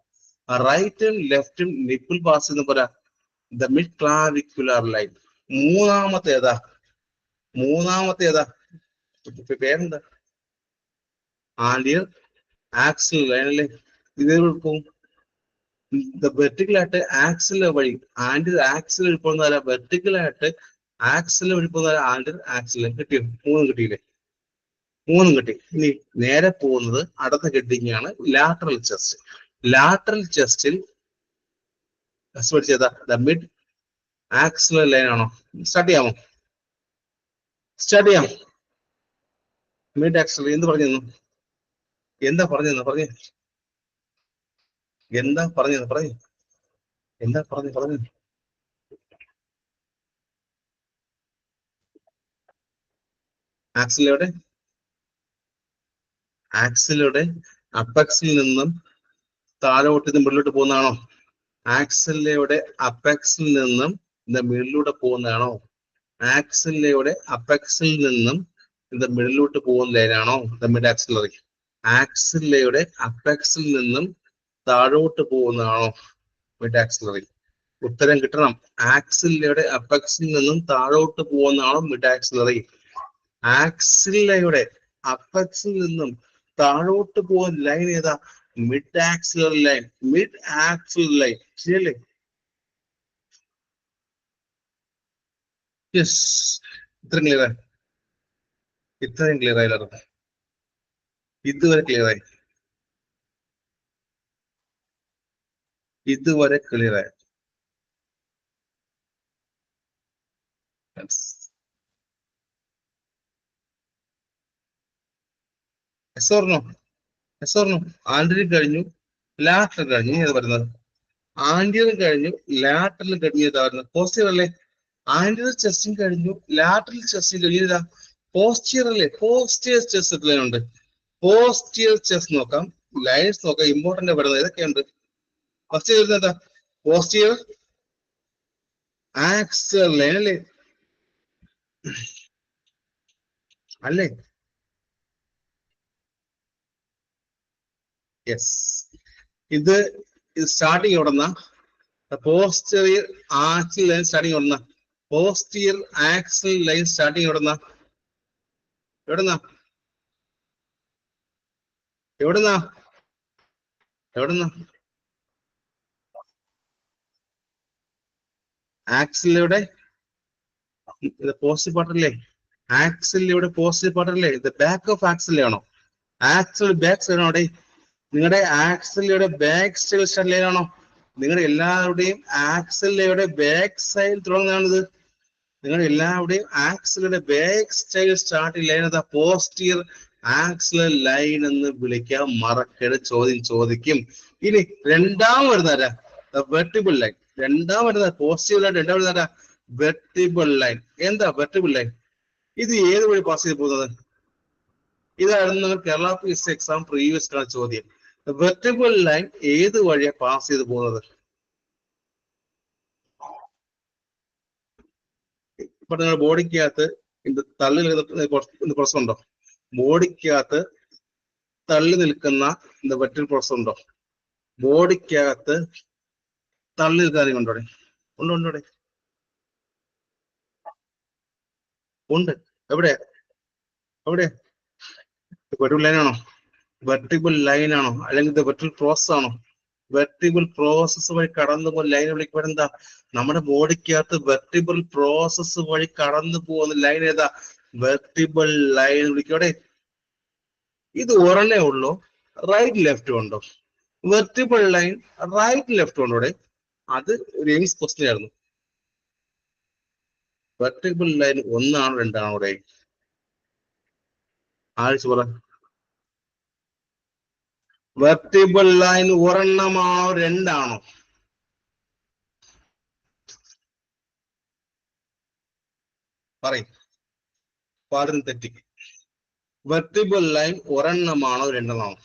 റൈറ്റും ലെഫ്റ്റും നിപ്പിൾ പാസ് ചെയ്യുന്ന പോരാ ദ മിഡ് ക്ലാവിക്കുലർ ലൈൻ. മൂന്നാമത്തെ ഏതാ? പേരെന്താ? ആൻഡിയർ ആക്സിൽ ലൈൻ അല്ലേ? ഇതേ പോകും വെർട്ടിക്കലായിട്ട് ആക്സിലെ വഴി ആൻഡിയർ ആക്സിൽ വഴി പോകുന്നതല്ല, വെർട്ടിക്കലായിട്ട് ആക്സിൽ വഴി പോകുന്ന ആൻഡിയർ ആക്സിൽ. കിട്ടിയോ? കിട്ടിയില്ലേ? മൂന്നും കിട്ടി. ഇനി നേരെ പോകുന്നത് അടുത്ത ഹെഡിങ് ആണ് ലാറ്ററൽ ചെസ്റ്റ്. ലാറ്ററൽ ചെസ്റ്റിൽ പഠിച്ചതാ ദ മിഡ് ആക്സിലർ ലൈൻ ആണോ? സ്റ്റാർട്ട് ചെയ്യാം. മിഡ് ആക്സിലർ എന്ത് പറഞ്ഞു? എന്താ പറഞ്ഞു? ആക്സിലൂടെ അപ്പക്സിൽ നിന്നും താഴോട്ട് മുകളിലോട്ട് പോകുന്നതാണോ? ആക്സിലയുടെ അപ്പക്സിൽ നിന്നും മിഡിലൂടെ പോകുന്നതാണോ? ആക്സിലയുടെ അപ്പക്സിൽ നിന്നും മിഡിലോട്ട് പോകുന്ന ലൈനാണോ ദ മിഡ് ആക്സിലറി? ആക്സിലയുടെ അപ്പക്സിൽ നിന്നും താഴോട്ട് പോകുന്നതാണോ മിഡ് ആക്സിലറി? ഉത്തരം കിട്ടണം. ആക്സിലയുടെ അപ്പക്സിൽ നിന്നും താഴോട്ട് പോകുന്നതാണോ മിഡ് ആക്സിലറി? ആക്സിലയുടെ അപ്പക്സിൽ നിന്നും താഴോട്ട് പോകുന്ന ലൈൻ ഏതാ? Mid axillary line. Mid axillary line ശരിയല്ലേ? യെസ്. ഇത്രയും ക്ലിയർ ആയില്ല? ഇതുവരെ ക്ലിയർ ആയി? ആൻഡ്രിയും കഴിഞ്ഞു, ലാറ്ററൽ കഴിഞ്ഞു. ഏത് പറയുന്നത്? ആൻഡിയറും കഴിഞ്ഞു, ലാറ്ററൽ കഴിഞ്ഞു. ഏതാ പറയുന്നത്? പോസ്റ്റീരിയർ അല്ലേ? ആൻഡിയർ ചെസ്റ്റും കഴിഞ്ഞു, ലാറ്ററൽ ചെസ്റ്റും കഴിഞ്ഞു. ഏതാ? പോസ്റ്റീരിയർ അല്ലേ? പോസ്റ്റീരിയർ ചെസ്റ്റ് എത്ര ഉണ്ട്? പോസ്റ്റീരിയർ ചെസ്റ്റ് നോക്കാം, ലൈൻസ് നോക്കാം. ഇമ്പോർട്ടന്റ് പറയുന്നത് ഏതൊക്കെയുണ്ട്? ഫസ്റ്റ് വരുന്നത് എന്താ? പോസ്റ്റീരിയർ ആക്സിലർ ലൈൻ അല്ലേ? അല്ലേ? യെസ്. ഇത് സ്റ്റാർട്ടിങ് എവിടെന്നാ? പോസ്റ്റീരിയർ ആക്സിൽ ലൈൻ സ്റ്റാർട്ടിങ് എവിടെന്നാ? പോസ്റ്റീരിയർ ആക്സിൽ ലൈൻ സ്റ്റാർട്ടിങ് എവിടെന്നാ? ആക്സിലയുടെ പോസ്റ്റീരിയർ പാർട്ടല്ലേ? ആക്സിലയുടെ പോസ്റ്റീരിയർ പാർട്ടല്ലേ? ഇത് ബാക്ക് ഓഫ് ആക്സിലാണോ? ആക്സിൽ ബാക്ക് സൈഡ് ആണോ? നിങ്ങളുടെ ആക്സിലയുടെ ബാക്ക് സൈഡ് ലൈൻ ആണോ? നിങ്ങളുടെ എല്ലാവരുടെയും ആക്സിലയുടെ ബാക്ക് സൈഡ് തുടങ്ങുന്നതാണിത്. നിങ്ങളുടെ എല്ലാവരുടെയും ആക്സിലയുടെ ബാക്ക് സൈഡ് സ്റ്റാർട്ടിംഗ് ലൈൻ ഏതാ? പോസ്റ്റീരിയർ ആക്സിലർ ലൈൻ എന്ന് വിളിക്കാൻ മറക്കരുത്. ചോദ്യം ചോദിക്കും. ഇനി രണ്ടാം വരുന്നതാരാ? Vertebral line. രണ്ടാം വരുന്നത് പോസ്റ്റീരിയർ ലൈൻ. രണ്ടാം വരുന്നതാരാ? Vertebral line. എന്താ വെർട്ടിബിൾ ലൈൻ? ഇത് ഏത് വഴി പാസ് ചെയ്ത് പോകുന്നത്? ഇതായിരുന്നു കേരള PSC എക്സാം പ്രീവിയസ് ചോദ്യം. വെർട്ടിബിൾ ലൈൻ ഏത് വഴിയാ പാസ് ചെയ്ത് പോകുന്നത്? ഇപ്പൊ നിങ്ങളുടെ ബോഡിക്കകത്ത് തള്ളി നിൽക്കുന്ന പ്രോസസ് ഉണ്ടോ? ബോഡിക്കകത്ത് തള്ളി നിൽക്കുന്ന വെർട്ടിബിൾ പ്രോസസ് ഉണ്ടോ? ബോഡിക്കകത്ത് തള്ളി നിൽക്കാൻ ഉണ്ടോ? ഉണ്ട്. എവിടെ? വെർട്ടിബിൾ ലൈൻ ആണോ? വെർട്ടിബിൾ ലൈൻ ആണോ? അല്ലെങ്കിൽ വെർട്ടിബിൾ പ്രോസസ് ആണോ? വെർട്ടിബിൾ പ്രോസസ് വഴി കടന്നു പോകുന്ന ലൈൻ വിളിക്കുമ്പോൾ എന്താ? നമ്മുടെ ബോഡിക്കകത്ത് വെർട്ടിബിൾ പ്രോസസ് വഴി കടന്നു പോകുന്ന ലൈൻ ഏതാ? വെർട്ടിബിൾ ലൈൻ വിളിക്കോടെ. ഇത് ഒരെണ്ണേ ഉള്ളൂ, റൈറ്റ് ലെഫ്റ്റ് ഉണ്ടോ? വെർട്ടിബിൾ ലൈൻ റൈറ്റ് ലെഫ്റ്റ് ഉണ്ടോടെ? അത് ഒരു എയിംസ് ക്വസ്റ്റ്യൻ ആയിരുന്നു. വെർട്ടിബിൾ ലൈൻ ഒന്നാണോ രണ്ടാണോ ഇവിടെ? ആഴ്ച പറ. വെർട്ടിബിൾ ലൈൻ ഒരെണ്ണമാണോ രണ്ടാണോ? പറയും. പാടുന്ന തെറ്റി. വെർട്ടിബിൾ ലൈൻ ഒരെണ്ണമാണോ രണ്ടെണ്ണമാണോ?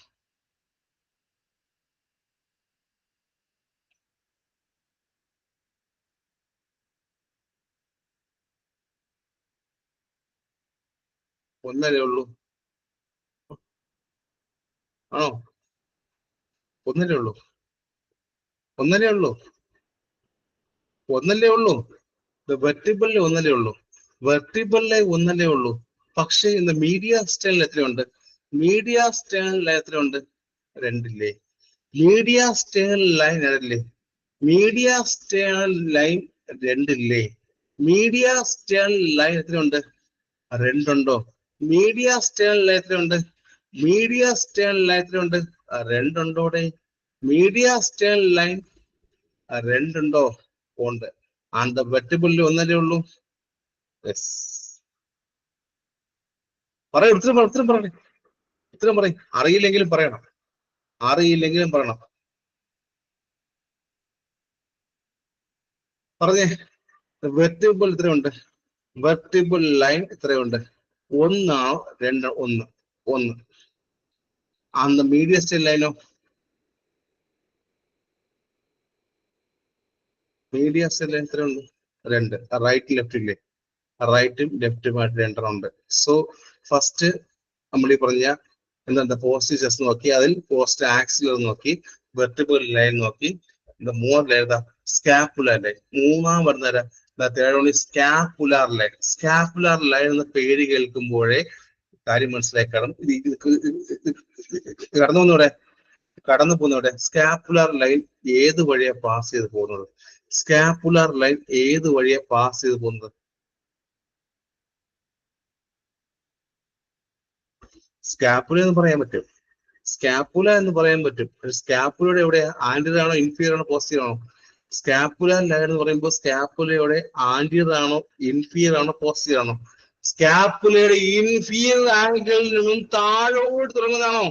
ഒന്നല്ലേ ഉള്ളൂ? ആണോ? ഒന്നല്ലേ ഉള്ളൂ? ഒന്നല്ലേ ഉള്ളൂ? ഒന്നല്ലേ ഉള്ളൂ? വെർട്ടിബിളിൽ ഒന്നല്ലേ ഉള്ളൂ? വെർട്ടിബിളിലെ ഒന്നല്ലേ ഉള്ളൂ? പക്ഷെ ഇന്ന് മീഡിയ സ്റ്റൈലിൽ എത്രയുണ്ട്? മീഡിയ സ്റ്റൈലിൽ എത്രയുണ്ട്? രണ്ടില്ലേ? മീഡിയ സ്റ്റൈൽ ലൈൻ അതല്ലേ? മീഡിയ സ്റ്റൈൽ ലൈൻ രണ്ടില്ലേ? മീഡിയ സ്റ്റൈൽ ലൈൻ എത്രയുണ്ട്? രണ്ടുണ്ടോ? മീഡിയ സ്റ്റൈൽ ലൈൻ എത്രയുണ്ട്? മീഡിയ സ്റ്റൈൽ ലൈൻ എത്രയുണ്ട്? രണ്ടുണ്ടോടെ? മീഡിയ സ്റ്റൈൽ ലൈൻ രണ്ടുണ്ടോ? ഉണ്ട്. ആൻഡ് വെർട്ടിബിളിൽ ഒന്നല്ലേ ഉള്ളൂ? യെസ്. പറയും, ഉത്തരം പറയണേ, ഉത്തരം പറയും. അറിയില്ലെങ്കിലും പറയണം, അറിയില്ലെങ്കിലും പറയണം. പറഞ്ഞേ. വെർട്ടിബിൾ എത്രയുണ്ട്? വെർട്ടിബിൾ ലൈൻ എത്രയുണ്ട്? ഒന്നാണോ? രണ്ട്? ഒന്ന്. ഒന്ന്. അന്ന് മീഡിയ സ്റ്റൈൽ ലൈനോ? മീഡിയ സ്റ്റൈൽ ലൈൻ എത്രയുണ്ട്? രണ്ട്. റൈറ്റ് ലെഫ്റ്റ് ഇല്ലേ? റൈറ്റും ലെഫ്റ്റുമായിട്ട് രണ്ടെണ്ണം ഉണ്ട്. സോ ഫസ്റ്റ് നമ്മൾ ഈ പറഞ്ഞ എന്താ പോസ്റ്റ് ജസ്റ്റ് നോക്കി, അതിൽ പോസ്റ്റ് ആക്സിലർ നോക്കി, വെർട്ടിബിൾ ലൈൻ നോക്കി, മൂന്ന് ഏതാ? Scapular line. മൂന്നാം വരുന്നേരം third scapular line. Scapular line എന്ന പേര് കേൾക്കുമ്പോഴേ കാര്യം മനസ്സിലായി കാണും. കടന്നു പോകുന്നവിടെ, കടന്നു പോകുന്നവിടെ സ്കാപ്പുലാർ ലൈൻ ഏത് വഴിയാ പാസ് ചെയ്ത് പോകുന്നത്? സ്കാപ്പുലാർ ലൈൻ ഏത് വഴിയാ പാസ് ചെയ്ത് പോകുന്നത്? സ്കാപ്പുല എന്ന് പറയാൻ പറ്റും, സ്കാപ്പുല എന്ന് പറയാൻ പറ്റും. സ്കാപ്പുലയുടെ എവിടെ? ആന്റിയർ ആണോ ഇൻഫീരിയർ ആണോ പോസ്റ്റീരിയർ ആണോ? സ്കാപ്പുല ലൈൻ എന്ന് പറയുമ്പോൾ സ്കാപ്പുലയുടെ ആന്റിയർ ആണോ ഇൻഫീരിയർ ആണോ പോസ്റ്റീരിയർ ആണോ? സ്കാപ്പുലയുടെ ഇൻഫീരിയർ ആംഗിളിൽ നിന്നും താഴോട്ട് തുടങ്ങുന്നതാണോ?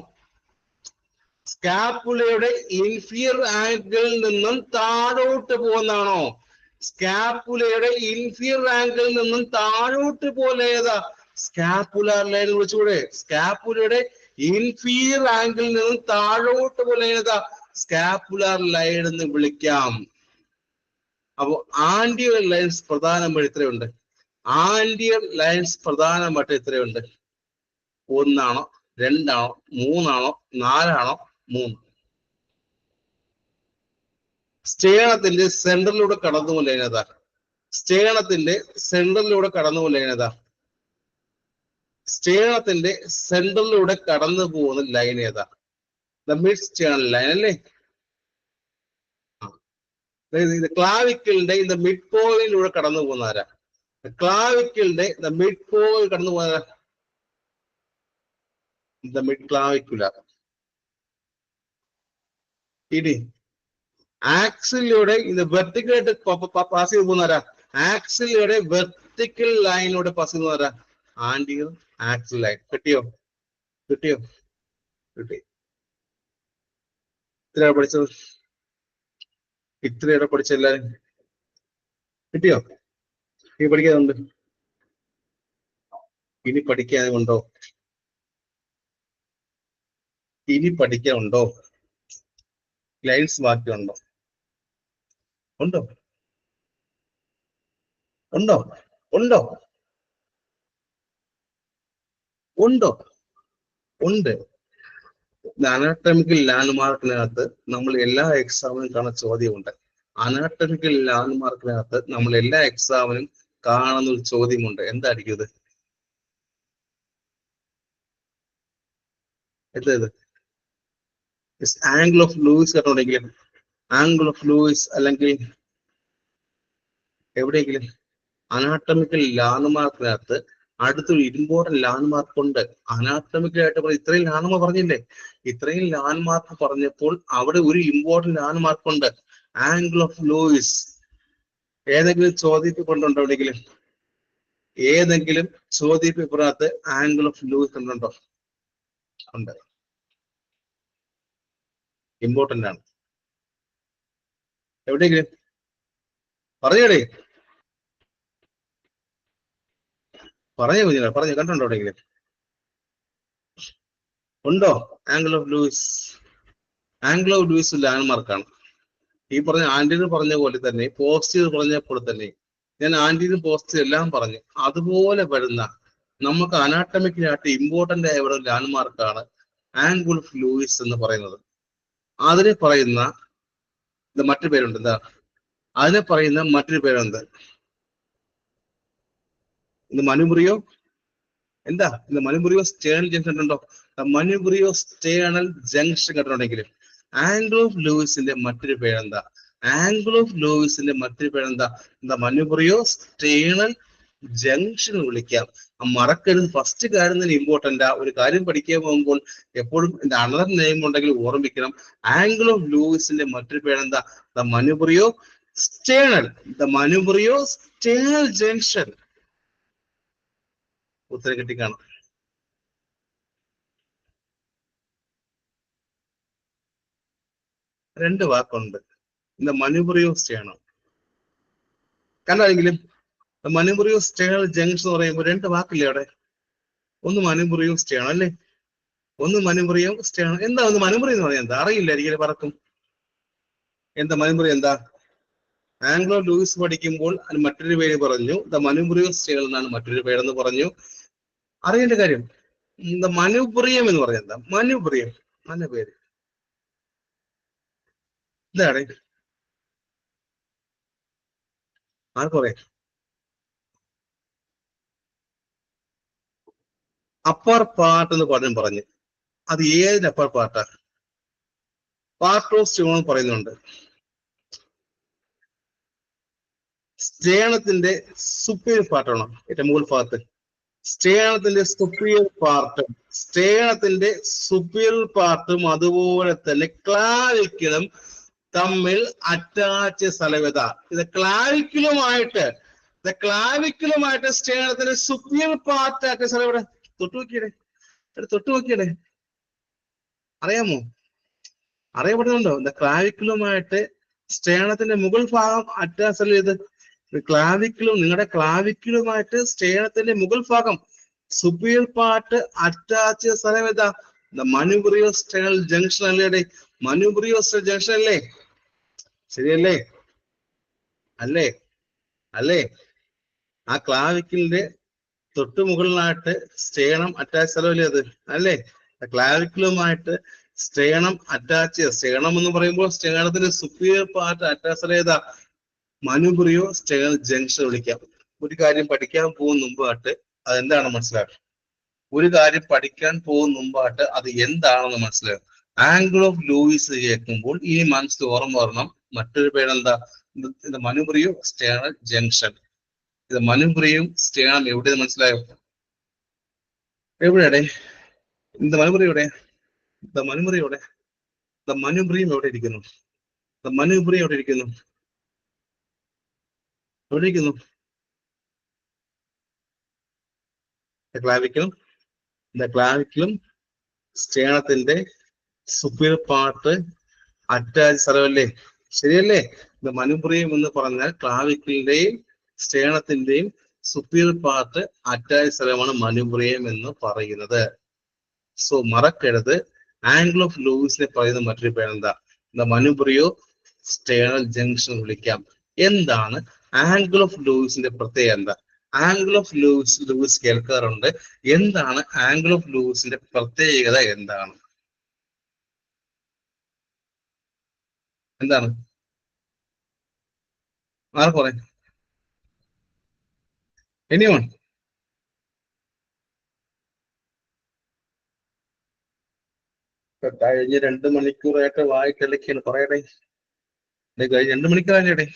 സ്കാപ്പുലയുടെ ഇൻഫീരിയർ ആംഗിളിൽ നിന്നും താഴോട്ട് പോകുന്നതാണോ? സ്കാപ്പുലയുടെ ഇൻഫീരിയർ ആംഗിളിൽ നിന്നും താഴോട്ട് പോലെ ഏതാ? സ്കാപ്പുലാർ ലൈൻ വിളിച്ചുകൂടെ? സ്കാപ്പുലയുടെ ഇൻഫീരിയർ ആംഗിളിൽ നിന്നും താഴോട്ട് പോലെ ഏതാ? സ്കാപ്പുലാർ ലൈൻ എന്ന് വിളിക്കാം. അപ്പോ ആന്റിയർ ലൈൻസ് പ്രധാനമായിട്ട് എത്രയുണ്ട്? ആന്റിയർ ലൈൻസ് പ്രധാനമായിട്ട് എത്രയുണ്ട്? ഒന്നാണോ? രണ്ടാണോ? മൂന്നാണോ? നാലാണോ? മൂന്ന്. സ്റ്റേണത്തിന്റെ സെന്ററിലൂടെ കടന്നു പോലെ ഏതാ? സ്റ്റേണത്തിന്റെ സെന്ററിലൂടെ കടന്നു പോലെ ഏതാ? സ്റ്റേണത്തിന്റെ സെന്ററിലൂടെ കടന്നു പോകുന്ന ലൈൻ ഏതാ? ദ മിഡ് സ്റ്റേണൽ ലൈൻ അല്ലേ? ക്ലാവിക്കലിന്റെ இந்த മിഡ് പോയിന്റിലൂടെ കടന്നു പോകുന്ന ആരാ? ക്ലാവിക്കലിന്റെ മിഡ് പോയിന്റ് കടന്നു പോകുന്ന മിഡ് ക്ലാവിക്കുലർ. ഇനി ആക്സിലൂടെ ഇത് വെർട്ടിക്കലായിട്ട് പാസ് ചെയ്ത് പോകുന്ന ആരാ? ആക്സിലൂടെ വെർട്ടിക്കൽ ലൈനിലൂടെ പാസ് ചെയ്യുന്ന ആരാ? Anterior axial line. കിട്ടിയോ? കിട്ടിയോ? കിട്ടി. ഇത്രയാണ് പഠിച്ചത്. ഇത്രയാണ് പഠിച്ച എല്ലാരും. കിട്ടിയോ? ഇനി പഠിക്കാനുണ്ട്? ഇനി പഠിക്കാനുണ്ടോ? ഇനി പഠിക്കാനുണ്ടോ? ലൈൻസ് ബാക്കിയുണ്ടോ? ഉണ്ടോ? ഉണ്ടോ? ഉണ്ടോ? ഉണ്ടോ? ഉണ്ട്. അനാട്ടമിക്കൽ ലാൻഡ് മാർക്കിനകത്ത് നമ്മൾ എല്ലാ എക്സാമിനും കാണുന്ന ചോദ്യമുണ്ട്. അനാട്ടമിക്കൽ ലാൻഡ് മാർക്കിനകത്ത് നമ്മൾ എല്ലാ എക്സാമിനും കാണുന്ന ഒരു ചോദ്യമുണ്ട്. എന്തായിരിക്കും ഇത്? എന്താ ഇത്? ആംഗിൾ ഓഫ് ലൂയിസ് കണ്ടുണ്ടെങ്കിൽ, ആംഗിൾ ഓഫ് ലൂയിസ് അല്ലെങ്കിൽ എവിടെയെങ്കിലും അനാട്ടമിക്കൽ ലാൻഡ് മാർക്കിനകത്ത് അടുത്തൊരു ഇമ്പോർട്ടന്റ് ലാൻഡ് മാർക്ക് ഉണ്ട്. അനാട്ടമിക്കലായിട്ട് ഇത്രയും ലാൻഡ് മാർക്ക് പറഞ്ഞില്ലേ? ഇത്രയും ലാൻഡ് മാർക്ക് പറഞ്ഞപ്പോൾ അവിടെ ഒരു ഇമ്പോർട്ടന്റ് ലാൻഡ് മാർക്ക് ഉണ്ട്, ആംഗിൾ ഓഫ് ലൂയിസ്. ഏതെങ്കിലും ചോദ്യത്തിൽ കൊണ്ടുണ്ടോ? എവിടെയെങ്കിലും ഏതെങ്കിലും ചോദ്യ പേപ്പറിനകത്ത് ആംഗിൾ ഓഫ് ലൂയിസ് കണ്ടുണ്ടോ? ഉണ്ട്. ഇമ്പോർട്ടന്റ് ആണ്. എവിടെയെങ്കിലും പറഞ്ഞേ, പറഞ്ഞു കുഞ്ഞിനെ, പറഞ്ഞു കണ്ടുണ്ടോ? എവിടെയെങ്കിലും ഉണ്ടോ angle of Louis? Angle of Louis ലാൻഡ് മാർക്കാണ്. ഈ പറഞ്ഞ ആന്റിന് പറഞ്ഞ പോലെ തന്നെ, പോസ്റ്റ് പറഞ്ഞ പോലെ തന്നെ ഞാൻ ആന്റിനും പോസ്റ്റ് എല്ലാം പറഞ്ഞു. അതുപോലെ വരുന്ന നമുക്ക് അനാട്ടമിക്കലായിട്ട് ഇമ്പോർട്ടന്റ് ആയ ഒരു ലാൻഡ് മാർക്കാണ് ആംഗിൾ ഓഫ് ലൂയിസ് എന്ന് പറയുന്നത്. അതിനെ പറയുന്ന മറ്റൊരു പേരുണ്ട്. എന്താ അതിനെ പറയുന്ന മറ്റൊരു പേരുണ്ട്? ഇത് മനുബ്രിയോ. എന്താ ഇത് മനുബ്രിയോ സ്റ്റേണൽ ജംഗ്ഷൻ ഉണ്ടോ? മനുബ്രിയോ സ്റ്റേണൽ ജംഗ്ഷൻ കേട്ടിട്ടുണ്ടെങ്കിൽ ആംഗിൾ ഓഫ് ലൂയിസിന്റെ മറ്റൊരു പേരെന്താ? ആംഗിൾ ഓഫ് ലൂയിസിന്റെ മറ്റൊരു പേരെന്താ? എന്താ മനുബ്രിയോ സ്റ്റേണൽ ജംഗ്ഷൻ വിളിക്കാം. മറക്കരുത്. ഫസ്റ്റ് കാര്യം തന്നെ ഇമ്പോർട്ടന്റ്. ഒരു കാര്യം പഠിക്കാൻ പോകുമ്പോൾ എപ്പോഴും അനദർ നെയിം ഉണ്ടെങ്കിൽ ഓർമ്മിക്കണം. ആംഗിൾ ഓഫ് ലൂയിസിന്റെ മറ്റൊരു പേരെന്താ? The manubrio sternal. The manubrio sternal junction. ഉത്തരം കിട്ടിക്കാണും. രണ്ട് വാക്കുണ്ട്. The manubrio sternal. കണ്ടാണെങ്കിലും മനുബ്രിയോ സ്റ്റേണൽ ജംഗ്ഷൻ എന്ന് പറയുമ്പോൾ രണ്ട് വാക്കില്ലേ അവിടെ? ഒന്ന് മനുബ്രിയോ സ്റ്റേണൽ അല്ലേ? ഒന്ന് മനുബ്രിയോ സ്റ്റേണൽ. എന്താ ഒന്ന് മനുബ്രിയോ എന്ന് പറയാൻ? എന്താ അറിയില്ല, ഒരിക്കലും പറക്കും. എന്താ മനുബ്രിയോ? എന്താ ആംഗ്ലോ ലൂയിസ് പഠിക്കുമ്പോൾ അതിന് മറ്റൊരു പേര് പറഞ്ഞു. ദ മനുബ്രിയോ സ്റ്റേണൽ എന്നാണ് മറ്റൊരു പേരെന്ന് പറഞ്ഞു. അറിയേണ്ട കാര്യം എന്താ മനുബ്രിയം എന്ന് പറഞ്ഞ എന്താ? മനുബ്രിയം നല്ല പേര്. എന്താണ് ആർക്കറിയാം? അപ്പർ പാർട്ട് എന്ന് പറഞ്ഞു. അത് ഏതിന്റെ അപ്പർ പാർട്ടാ? പാർട്ട് ഓഫ് സ്റ്റോൺ പറയുന്നുണ്ട്. സ്റ്റേണത്തിന്റെ സുപ്പീരിയർ പാർട്ടാണോ ഏറ്റവും മുകൾ ഭാഗത്ത്? സ്റ്റേണത്തിന്റെ സുപ്പീരിയർ പാർട്ടും അതുപോലെ തന്നെ ക്ലാവിക്കിളും തമ്മിൽ അറ്റാച്ച് സ്ഥലവിത. ഇത് ക്ലാവിക്കിളുമായിട്ട് സ്റ്റേണത്തിന്റെ സുപ്പീരിയർ പാർട്ട് അറ്റാച്ച് സ്ഥലവിടെ. തൊട്ടു നോക്കിയടേ അറിയാമോ? അറിയപ്പെടുന്നുണ്ടോ? ക്ലാവിക്കിളുമായിട്ട് സ്റ്റേണത്തിന്റെ മുകൾ ഭാഗം അറ്റാച്ച് ചെയ്ത് നിങ്ങളുടെ ക്ലാവിക്കിളുമായിട്ട് സ്റ്റേണത്തിന്റെ മുകൾ ഭാഗം സുപ്പീരിയർ പാർട്ട് അറ്റാച്ച് സ്ഥലം ഏതാ? മനുബ്രിയോ സ്റ്റേണൽ ജംഗ്ഷൻ അല്ലേ? മനുബ്രിയോ സ്റ്റേണൽ ജംഗ്ഷൻ അല്ലേ? ശരിയല്ലേ? അല്ലേ? ആ ക്ലാവിക്കിളിന്റെ തൊട്ടു മുകളിലായിട്ട് സ്റ്റേണം അറ്റാച്ച് സ്ഥലമല്ലേ അത്? അല്ലേ? ക്ലാവിക്കിളുമായിട്ട് സ്റ്റേണം അറ്റാച്ച്. സ്റ്റേണം എന്ന് പറയുമ്പോൾ സ്റ്റേണത്തിന്റെ സുപ്പീരിയർ പാർട്ട് അറ്റാച്ച് സ്ഥലം ഏതാ? മനുബ്രിയോ സ്റ്റേണൽ ജംഗ്ഷൻ വിളിക്കാം. ഒരു കാര്യം പഠിക്കാൻ പോകുന്ന മുമ്പായിട്ട് അതെന്താണ് മനസ്സിലാക്കുക. അത് എന്താണെന്ന് മനസ്സിലാക്കും. ആംഗിൾ ഓഫ് ലൂയിസ് കേൾക്കുമ്പോൾ ഈ മനസ്സിൽ ഓർമ്മ വരണം മറ്റൊരു പേരെന്താ? ഇത് മനുബ്രിയോ സ്റ്റേണൽ ജംഗ്ഷൻ. ഇത് മനുബ്രിയോ സ്റ്റേണൽ എവിടെ മനസ്സിലായോ? എവിടെയാടെ? ഇത് മനുബ്രിയോ എവിടെ? മനുബ്രിയം എവിടെ ഇരിക്കുന്നു? മനുബ്രിയം എവിടെ ഇരിക്കുന്നു? ക്ലാവിക്കിളും സ്റ്റേണത്തിന്റെ സുപ്പീരിയർ പാർട്ട് അറ്റാച്ച് സ്ഥലമല്ലേ? ശരിയല്ലേ? ഇത് മനുബ്രിയം എന്ന് പറഞ്ഞാൽ ക്ലാവിക്കിളിന്റെയും സ്റ്റേണത്തിന്റെയും സുപ്പീരിയർ പാർട്ട് അറ്റാച്ച് സ്ഥലമാണ് മനുബ്രിയം എന്ന് പറയുന്നത്. സോ മറക്കരുത്. ആംഗിൾ ഓഫ് ലൂയിസിനെ പറയുന്ന മറ്റൊരു പേരെന്താ? മനുബ്രിയോ സ്റ്റേണൽ ജംഗ്ഷൻ വിളിക്കാം. എന്താണ് ആംഗിൾ ഓഫ് ലൂയിസിന്റെ പ്രത്യേകത? എന്താ ആംഗിൾ ഓഫ് ലൂയിസ് കേൾക്കാറുണ്ട്. എന്താണ് ആംഗിൾ ഓഫ് ലൂയിസിന്റെ പ്രത്യേകത? എന്താണ് ആർക്ക് പറയാം? എനിവൺ? കഴിഞ്ഞ 2 മണിക്കൂറായിട്ട് വായിട്ടെളിക്കാണ്. പറയടേ. കഴിഞ്ഞ 2 മണിക്കൂറായില്ലേ?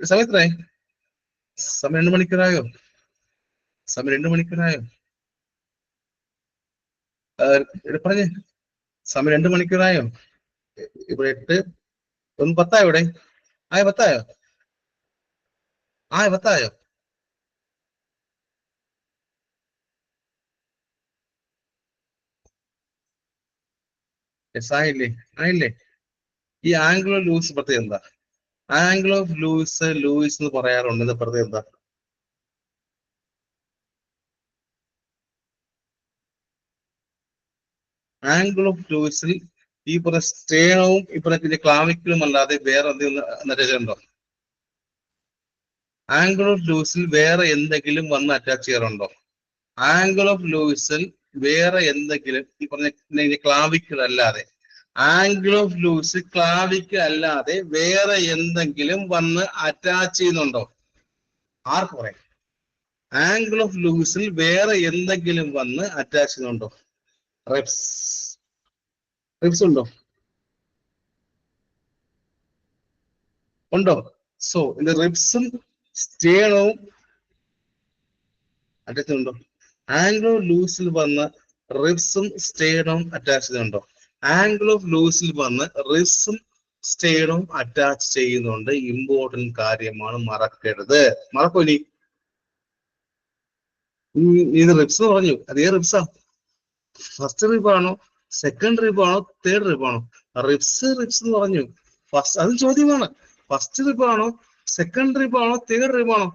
സമയത്തിനായി? സമയം 2 മണിക്കൂറായോ? പറഞ്ഞേ. സമയം 2 മണിക്കൂറായോ? ഇവിടെ 8 ഒന്ന് 10 ഇവിടെ. 10 ആയില്ലേ? ഈ ആംഗിൾ ഓഫ് ലൂയിസ് പ്രത്യേകം എന്താ? ആംഗിൾ ഓഫ് ലൂയിസ് എന്ന് പറയാറുണ്ട്. ഇത് പ്രത്യേകം എന്താ? ആംഗിൾ ഓഫ് ലൂയിസിൽ ഈ പറഞ്ഞ സ്റ്റേണവും ഈ പറഞ്ഞ ക്ലാവിക്കിളും അല്ലാതെ വേറെ എന്തെങ്കിലും ഉണ്ടോ? ആംഗിൾ ഓഫ് ലൂയിസിൽ വേറെ എന്തെങ്കിലും വന്ന് അറ്റാച്ച് ചെയ്യാറുണ്ടോ? ആംഗിൾ ഓഫ് ലൂയിസിൽ വേറെ എന്തെങ്കിലും ഈ പറഞ്ഞ ക്ലാവിക്കൽ അല്ലാതെ ആംഗിൾ ഓഫ് ലൂയിസ് ക്ലാവിക്കൽ അല്ലാതെ വേറെ എന്തെങ്കിലും വന്ന് അറ്റാച്ച് ചെയ്യുന്നുണ്ടോ? ആർക്ക് പറയാം? ആംഗിൾ ഓഫ് ലൂയിസിൽ വേറെ എന്തെങ്കിലും വന്ന് അറ്റാച്ച് ചെയ്യുന്നുണ്ടോ? റിബ്സ്. റിബ്സ് ഉണ്ടോ? ഉണ്ടോ? സോ ഇത് റിബ്സും സ്റ്റേണവും അറ്റാച്ച് ചെയ്യുന്നുണ്ടോ? ആംഗിൾ ഓഫ് ലൂയിസിൽ വന്ന് റിബ്സും സ്റ്റേണവും അറ്റാച്ച് ചെയ്യുന്നുണ്ടോ? ആംഗിൾ ഓഫ് ലൂയിസിൽ വന്ന് റിബ്സും സ്റ്റേണും അറ്റാച്ച് ചെയ്യുന്നുണ്ട്. ഇമ്പോർട്ടന്റ് കാര്യമാണ്, മറക്കരുത്. മറക്കോ ഇനി? ഇത് റിബ്സ് പറഞ്ഞു, അതേ റിബ്സാ? ഫസ്റ്റ് റിബ് ആണോ, സെക്കൻഡ് റിബ് ആണോ, തേർഡ് റിബ് ആണോ? റിബ്സ് റിബ്സ് എന്ന് പറഞ്ഞു. ഫസ്റ്റ് അതും ചോദ്യമാണ്. ഫസ്റ്റ് റിബ് ആണോ, സെക്കൻഡ് റിബ് ആണോ, തേർഡ് റിബ് ആണോ?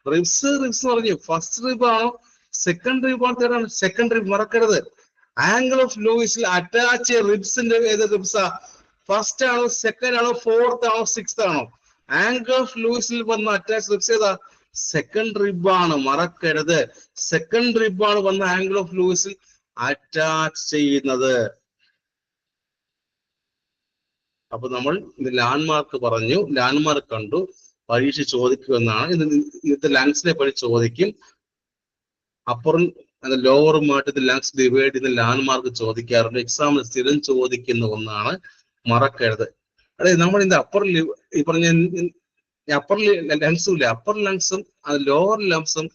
റിബ്സ് റിബ്സ് എന്ന് പറഞ്ഞു. ഫസ്റ്റ് റിബ് ആണോ, സെക്കൻഡ് റിബ് ആണോ, തേർഡ് ആണോ? Second rib. മറക്കരുത്. ആംഗിൾ ഓഫ് ലൂയിസിൽ അറ്റാച്ച് റിബ്സിന്റെ ഏത് റിബ്സാ? ഫസ്റ്റ് ആണോ, സെക്കൻഡ് ആണോ, ഫോർത്ത് ആണോ, സിക്സ്ത് ആണോ? ആംഗിൾ ഓഫ് ലൂയിസിൽ വന്ന അറ്റാച്ച് റിബ്സ് ഏതാ? സെക്കൻഡ് റിബ് ആണ്. മറക്കരുത്. സെക്കൻഡ് റിബ് ആണ് വന്ന ആംഗിൾ ഓഫ് ലൂയിസിൽ അറ്റാച്ച് ചെയ്യുന്നത്. അപ്പൊ നമ്മൾ ഇത് ലാൻഡ്മാർക്ക് പറഞ്ഞു, ലാൻഡ്മാർക്ക് കണ്ടു, പരീക്ഷ ചോദിക്കുമെന്നാണ്. ഇന്നത്തെ ലങ്സിനെ പറ്റി ചോദിക്കും. അപ്പറും ലോവറുമായിട്ട് ഇത് ലങ്സ് ഡിവൈഡ് ചെയ്യുന്ന ലാൻഡ്മാർക്ക് ചോദിക്കാറുണ്ട്. എക്സാമിൽ സ്ഥിരം ചോദിക്കുന്ന ഒന്നാണ്, മറക്കരുത്. അതായത് നമ്മൾ ഇതിന്റെ അപ്പർ ഈ പറഞ്ഞ അപ്പർ ലങ്സും ഇല്ല, അപ്പർ ലങ്സും അത് ലോവർ ലങ്സും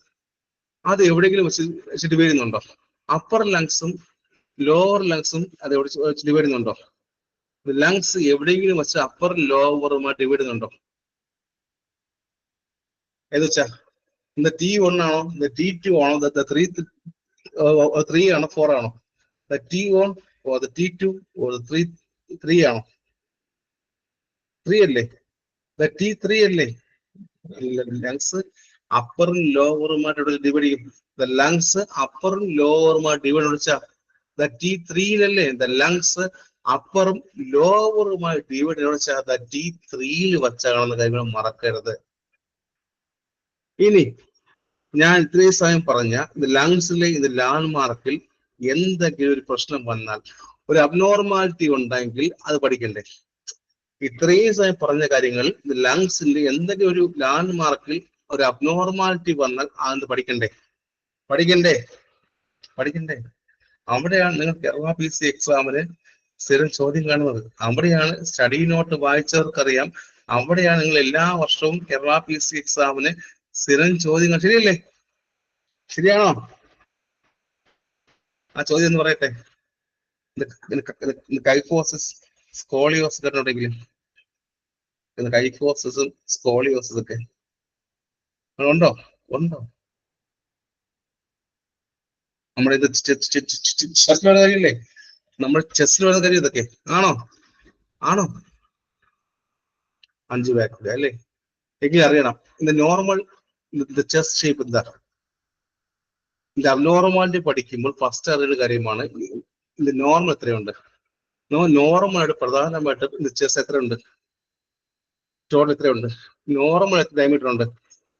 അത് എവിടെയെങ്കിലും വെച്ച് ഡിവൈഡ് ചെയ്യുന്നുണ്ടോ? അപ്പർ ലങ്സും ലോവർ ലങ്സും അത് എവിടെ വെച്ച് ഡിവൈഡ് ചെയ്യുന്നുണ്ടോ? ലങ്സ് എവിടെയെങ്കിലും വെച്ച് അപ്പർ ലോവറുമായി ഡിവൈഡ് ചെയ്യുന്നുണ്ടോ? ഏത് വെച്ചാ? ഇന്ന് T1 ആണോ, T2 ആണോ, ത്രീ ആണോ, 4 ആണോ? T1 ഓ T2 ഓ ത്രീ ആണോ? 3 അല്ലേ? T3 അല്ലേ? ലങ്സ് അപ്പറും ലോവറുമായിട്ട് ഡിവൈഡ് ചെയ്യും. ലങ്സ് അപ്പറും ലോവറുമായി ഡിവൈഡ് വിളിച്ചാ T3-ലല്ലേ? ലങ്സ് അപ്പറും ലോവറുമായി ഡിവൈഡ് വിളിച്ചാൽ T3-ൽ വച്ചാണെന്ന കാര്യങ്ങൾ മറക്കരുത്. ഇനി ഞാൻ ഇത്രയും സമയം പറഞ്ഞ ഇത് ലങ്സിലെ ഇത് ലാൻഡ്മാർക്കിൽ എന്തെങ്കിലും ഒരു പ്രശ്നം വന്നാൽ, ഒരു അബ്നോർമാലിറ്റി ഉണ്ടെങ്കിൽ അത് പഠിക്കണ്ടേ? ഇത്രയും സമയം പറഞ്ഞ കാര്യങ്ങൾ ഇത് ലങ്സിൽ എന്തെങ്കിലും ഒരു ലാൻഡ്മാർക്കിൽ ഒരു അബ്നോർമാലിറ്റി വന്നാൽ അത് പഠിക്കണ്ടേ? പഠിക്കണ്ടേ? പഠിക്കണ്ടേ? അവിടെയാണ് നിങ്ങൾ കേരള PC എക്സാമിന് സ്ഥിരം ചോദ്യം കാണുന്നത്. അവിടെയാണ് സ്റ്റഡി നോട്ട് വായിച്ചവർക്കറിയാം. അവിടെയാണ് നിങ്ങൾ എല്ലാ വർഷവും കേരള PC എക്സാമിന് സ്ഥിരം ചോദ്യങ്ങൾ. ശരിയല്ലേ? ശരിയാണോ? ആ ചോദ്യം എന്ന് പറയട്ടെ. കൈഫോസിസ് സ്കോളിയോസിസ് കണ്ടുണ്ടെങ്കിലും കൈഫോസിസും സ്കോളിയോസിസ് ഒക്കെ ഉണ്ടോ? ഉണ്ടോ? നമ്മുടെ ഇത് ചെസ്സിൽ വരുന്ന കാര്യമില്ലേ? നമ്മൾ ചെസ്സിൽ വരുന്ന കാര്യം ഇതൊക്കെ ആണോ? ആണോ? 5 ബാക്ക് അല്ലേ? എങ്കിലും അറിയണം ഇത് നോർമൽ ചെസ് ഷേപ്പ് എന്താ? ഇത് അബ്നോർമാലിറ്റി പഠിക്കുമ്പോൾ ഫസ്റ്റ് അറിയുന്ന കാര്യമാണ് ഇത് നോർമൽ എത്രയുണ്ട്. നോർമലായിട്ട് പ്രധാനമായിട്ട് ഇത് ചെസ് എത്രയുണ്ട്, ടോട്ടൽ എത്രയുണ്ട്, നോർമൽ എത്ര ഡയമീറ്റർ ഉണ്ട്?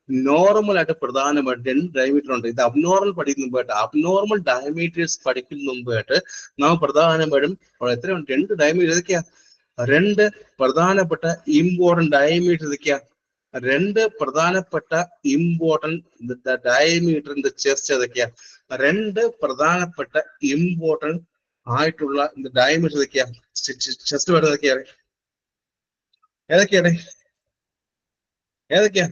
നോർമൽ ആയിട്ട് പ്രധാനമായിട്ട് 2 ഡയമീറ്റർ ഉണ്ട്. ഇത് അബ്നോർമൽ പഠിക്കുന്ന മുമ്പായിട്ട്, അബ്നോർമൽ ഡയമീറ്റേഴ്സ് പഠിക്കുന്ന മുമ്പായിട്ട് നാം പ്രധാനമായിട്ടും എത്രയുണ്ട്? 2 ഡയമീറ്റർ. ഏതൊക്കെയാ 2 പ്രധാനപ്പെട്ട ഇമ്പോർട്ടന്റ് ഡയമീറ്റർ? ഏതൊക്കെയാ 2 പ്രധാനപ്പെട്ട important diameter in the chest? ഏതൊക്കെയാ 2 പ്രധാനപ്പെട്ട ഇമ്പോർട്ടന്റ് ആയിട്ടുള്ള ഡയമീറ്റർ? ഏതൊക്കെയാ ചെസ്റ്റ് വരുന്നത്? ഏതൊക്കെയാണ്? ഏതൊക്കെയാണ്? ഏതൊക്കെയാ?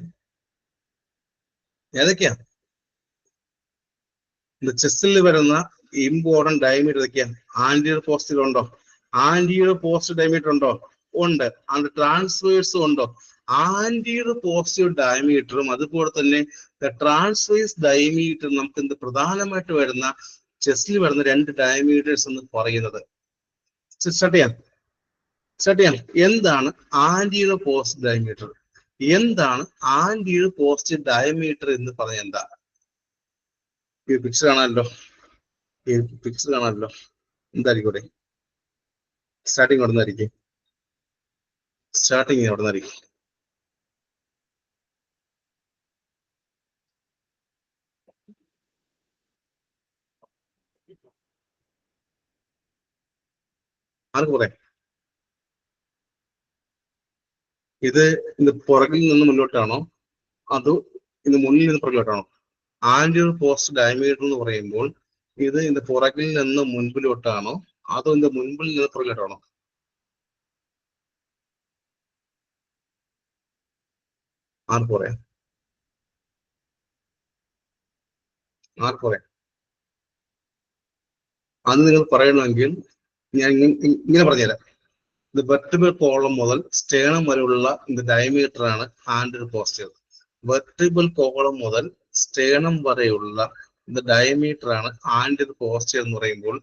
ഏതൊക്കെയാ ചെസ്സിൽ വരുന്ന ഇമ്പോർട്ടന്റ് ഡയമീറ്റർ? ഏതൊക്കെയാ? ആന്റിയർ പോസ്റ്റർ ഉണ്ടോ? ആന്റിയർ പോസ്റ്റ് ഡയമീറ്റർ ഉണ്ടോ? ഉണ്ട്. അത് ട്രാൻസ്വേഴ്സും ഉണ്ടോ? ആന്റിയർ പോസിറ്റീവ് ഡയമീറ്ററും അതുപോലെ തന്നെ ട്രാൻസ്വേഴ്സ് ഡയമീറ്റർ നമുക്ക് എന്ത് പ്രധാനമായിട്ട് വരുന്ന ചെസ്സിൽ വരുന്ന 2 ഡയമീറ്റേഴ്സ് എന്ന് പറയുന്നത്. സ്റ്റാർട്ട് ചെയ്യാം. എന്താണ് ആന്റിയർ പോസിറ്റീവ് ഡയമീറ്റർ? എന്താണ് ആന്റിയർ പോസിറ്റീവ് ഡയമീറ്റർ എന്ന് പറഞ്ഞ എന്താ? ഈ പിക്ചർ കാണാമല്ലോ, എന്തായിരിക്കും? സ്റ്റാർട്ടിങ് എവിടെ നിന്നായിരിക്കും? സ്റ്റാർട്ടിങ് എവിടെ നിന്നായിരിക്കും? ആർക്ക് പറയാം? ഇത് പുറകിൽ നിന്ന് മുന്നോട്ടാണോ അതോ ഇത് മുന്നിൽ നിന്ന് പുറകിലോട്ടാണോ? ആന്റിയർ പോസ്റ്റ് ഡയമീറ്റർ എന്ന് പറയുമ്പോൾ ഇത് പുറകിൽ നിന്ന് മുൻപിലോട്ടാണോ അതോ മുൻപിൽ നിന്ന് പുറകിലോട്ടാണോ? ആർക്ക് പറയാം? ആർക്ക് പറയാം? അത് നിങ്ങൾ പറയണമെങ്കിൽ ഞാൻ ഇങ്ങനെ പറഞ്ഞുതരാം. ഇത് വെർട്ടിബിൾ കോളം മുതൽ സ്റ്റേണം വരെയുള്ള ഡയമീറ്റർ ആണ് ആന്റിയർ പോസ്റ്റർ. വെർട്ടിബിൾ കോളം മുതൽ സ്റ്റേണം വരെയുള്ള ഡയമീറ്റർ ആണ് ആന്റിയർ പോസ്റ്റർ എന്ന് പറയുമ്പോൾ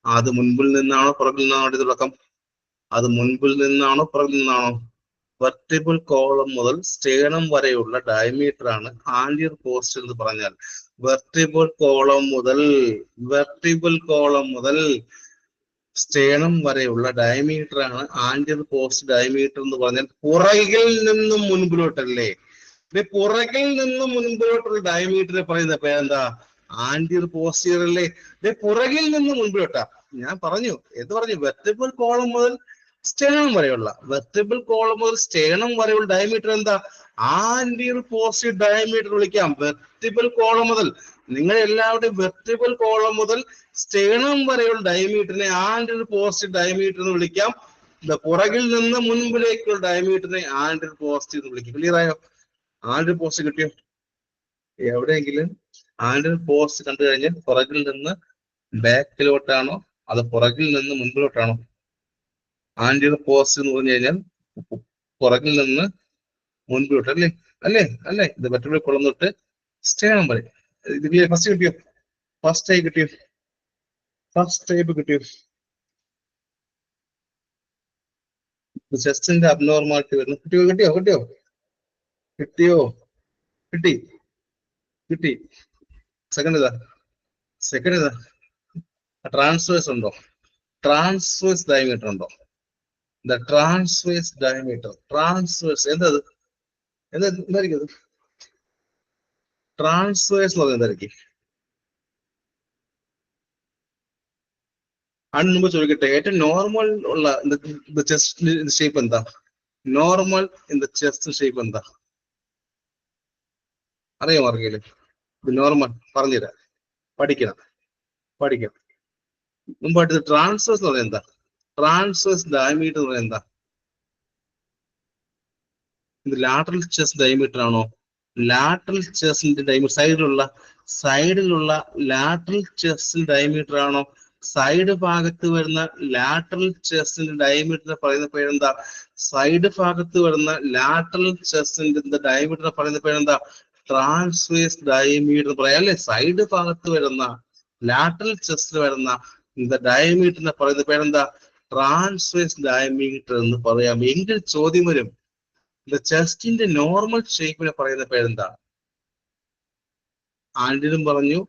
അത് മുൻപിൽ നിന്നാണോ പുറകിൽ നിന്നാണോ തുടക്കം? അത് മുൻപിൽ നിന്നാണോ പുറകിൽ നിന്നാണോ? വെർട്ടിബിൾ കോളം മുതൽ സ്റ്റേണം വരെയുള്ള ഡയമീറ്റർ ആണ് ആന്റിയർ പോസ്റ്റർ എന്ന് പറഞ്ഞാൽ വെർട്ടിബിൾ കോളം മുതൽ സ്റ്റേണം വരെയുള്ള ഡയമീറ്റർ ആണ് ആന്റിയർ പോസ്റ്റ് ഡയമീറ്റർ എന്ന് പറഞ്ഞാൽ പുറകിൽ നിന്നും മുൻപിലോട്ടല്ലേ? പുറകിൽ നിന്നും മുൻപിലോട്ടുള്ള ഡയമീറ്റർ പറയുന്ന പേരെന്താ? ആന്റിയർ പോസ്റ്റീരിയർ അല്ലേ? പുറകിൽ നിന്ന് മുൻപിലോട്ടാ. ഞാൻ പറഞ്ഞു എന്ത് പറഞ്ഞു? വെർട്ടിബിൾ കോളം മുതൽ സ്റ്റേണം വരെയുള്ള ഡയമീറ്റർ എന്താ? ആന്റിയർ പോസ്റ്റീരിയർ ഡയമീറ്റർ വിളിക്കാം. വെർട്ടിബിൾ കോളം മുതൽ നിങ്ങൾ എല്ലാവരുടെയും വെർട്ടിബിൾ കോളം മുതൽ സ്റ്റേണം വരെയുള്ള ഡയമീറ്ററിനെ ആന്റിയർ പോസ്റ്റീരിയർ ഡയമീറ്റർ എന്ന് വിളിക്കാം. പുറകിൽ നിന്ന് മുൻപിലേക്കുള്ള ഡയമീറ്ററിനെ ആന്റിയർ പോസ്റ്റീരിയർ എന്ന് വിളിക്കും. ക്ലിയർ ആയോ? ആന്റിയർ പോസ്റ്റ് കിട്ടിയോ? എവിടെയെങ്കിലും ആന്റിയർ പോസ്റ്റ് കണ്ടു കഴിഞ്ഞാൽ പുറകിൽ നിന്ന് ബാക്കിലോട്ടാണോ അത് പുറകിൽ നിന്ന് മുൻപിലോട്ടാണോ? ആന്റിയർ പോസ്റ്റ് എന്ന് പറഞ്ഞു കഴിഞ്ഞാൽ പുറകിൽ നിന്ന് മുൻപിലോട്ട് അല്ലേ? അല്ലേ? അല്ലേ? ഇത് വെർട്ടിബിൾ കോളം തൊട്ട് സ്റ്റേണം വരെ. ഇത് ഫസ്റ്റ് കിട്ടിയോ? ഫസ്റ്റ് ടൈപ്പ് കിട്ടിയോ? ചെസ്റ്റിന്റെ അബ്നോർമാലിറ്റി വരുന്നു. കിട്ടി. സെക്കൻഡ് ഇതാ ട്രാൻസ്വേഴ്സ് ഉണ്ടോ? ട്രാൻസ്വേഴ്സ് ഡയമീറ്റർ ഉണ്ടോ? Transverse diameter. ട്രാൻസ്വേഴ്സ് എന്തായിരിക്കും? ട്രാൻസ്വേഴ്സ് എന്ന് പറഞ്ഞാൽ എന്തായിരിക്കും? അതിന് മുമ്പ് ചോദിക്കട്ടെ, ഏറ്റവും നോർമൽ ഉള്ള ചെസ്റ്റ് ഷേപ്പ് എന്താ? നോർമൽ ചെസ്റ്റ് ഷേപ്പ് എന്താ അറിയാമോ ആർക്കെങ്കിലും? നോർമൽ പറഞ്ഞുതരാം. പഠിക്കണം. മുമ്പായിട്ട് ട്രാൻസ്വേഴ്സ് എന്ന് പറഞ്ഞാൽ എന്താ? ട്രാൻസ്വേഴ്സ് ഡയമീറ്റർ എന്ന് പറഞ്ഞാൽ എന്താ? ഇത് ലാറ്ററൽ ചെസ്റ്റ് ഡയമീറ്റർ ആണോ? ലാറ്ററൽ ചെസ്റ്റിന്റെ ഡയമീറ്റർ സൈഡിലുള്ള ലാറ്ററൽ ചെസ്റ്റ് ഡയമീറ്റർ ആണോ? സൈഡ് ഭാഗത്ത് വരുന്ന ലാറ്ററൽ ചെസ്റ്റിന്റെ ഡയമീറ്റർ പറയുന്ന പേരെന്താ? സൈഡ് ഭാഗത്ത് വരുന്ന ലാറ്ററൽ ചെസ്റ്റിന്റെ ഡയമീറ്റർ പറയുന്ന പേരെന്താ? ട്രാൻസ്വേഴ്സ് ഡയമീറ്റർ പറയാം അല്ലെ? സൈഡ് ഭാഗത്ത് വരുന്ന ലാറ്ററൽ ചെസ്റ്റിൽ വരുന്ന ഡയമീറ്ററിനെ പറയുന്ന പേരെന്താ? ട്രാൻസ്വേഴ്സ് ഡയമീറ്റർ എന്ന് പറയാം. എങ്കിൽ ചോദ്യം വരും, ചെസ്റ്റിന്റെ നോർമൽ ഷേപ്പിനെ പറയുന്ന പേരെന്താ? ആന്റിയറും പറഞ്ഞു,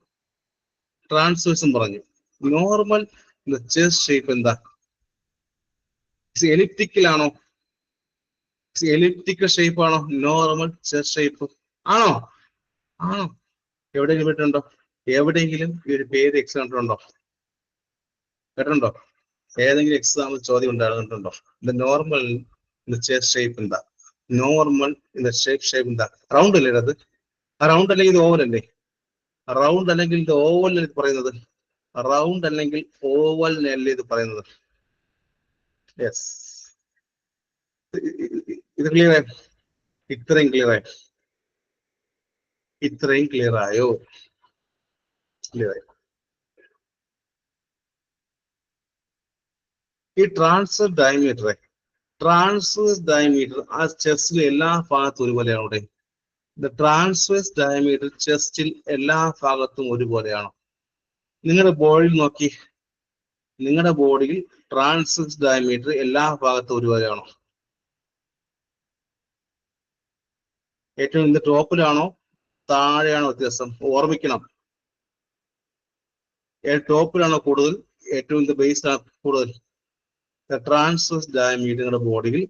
ട്രാൻസ്വേഴ്സും പറഞ്ഞു. നോർമൽ ചെസ്റ്റ് ഷേപ്പ് എന്താ? എലിപ്റ്റിക്കൽ ആണോ? എലിപ്റ്റിക്കൽ ഷേപ്പ് ആണോ നോർമൽ ചെസ്റ്റ് ഷേപ്പ്? ആണോ? എവിടെയെങ്കിലും കേട്ടിട്ടുണ്ടോ? എവിടെയെങ്കിലും ഈ ഒരു പേര് എക്സാം ഉണ്ടോ? കേട്ടിട്ടുണ്ടോ? ഏതെങ്കിലും എക്സാമിൽ ചോദ്യം ഉണ്ടാകുന്നുണ്ടോ? നോർമൽ ചെസ്റ്റ് ഷേപ്പ് എന്താ? നോർമൽ ഷേപ്പ് എന്താ? റൗണ്ട് അല്ലേ അത്? റൗണ്ട് അല്ലെങ്കിൽ ഇത് ഓവൽ അല്ലേ? റൗണ്ട് അല്ലെങ്കിൽ ഇത് ഓവൽ ഇത് പറയുന്നത്? റൗണ്ട് അല്ലെങ്കിൽ ഓവലിനല്ലേ ഇത് പറയുന്നത്? യെസ്. ഇത് ക്ലിയർ ആയോ? ഇത്രയും ക്ലിയർ ആയോ? ഈ ട്രാൻസ്വേഴ്സ് ഡയമീറ്റർ ആ ചെസ്റ്റിലെ എല്ലാ ഭാഗത്തും ഒരുപോലെയാണോ? ട്രാൻസ്വേഴ്സ് ഡയമീറ്റർ ചെസ്റ്റിൽ എല്ലാ ഭാഗത്തും ഒരുപോലെയാണോ? നിങ്ങളുടെ ബോഡിയിൽ നോക്കി, നിങ്ങളുടെ ബോഡിയിൽ ട്രാൻസ്വേഴ്സ് ഡയമീറ്റർ എല്ലാ ഭാഗത്തും ഒരുപോലെയാണോ? ഏറ്റവും ടോപ്പിലാണോ താഴെയാണോ വ്യത്യാസം? ഓർമ്മിക്കണം, ടോപ്പിലാണോ കൂടുതൽ, ഏറ്റവും ബേസിലാണ് കൂടുതൽ? ട്രാൻസ്വേഴ്സ് ഡയമീറ്റർ നിങ്ങളുടെ ബോഡിയിൽ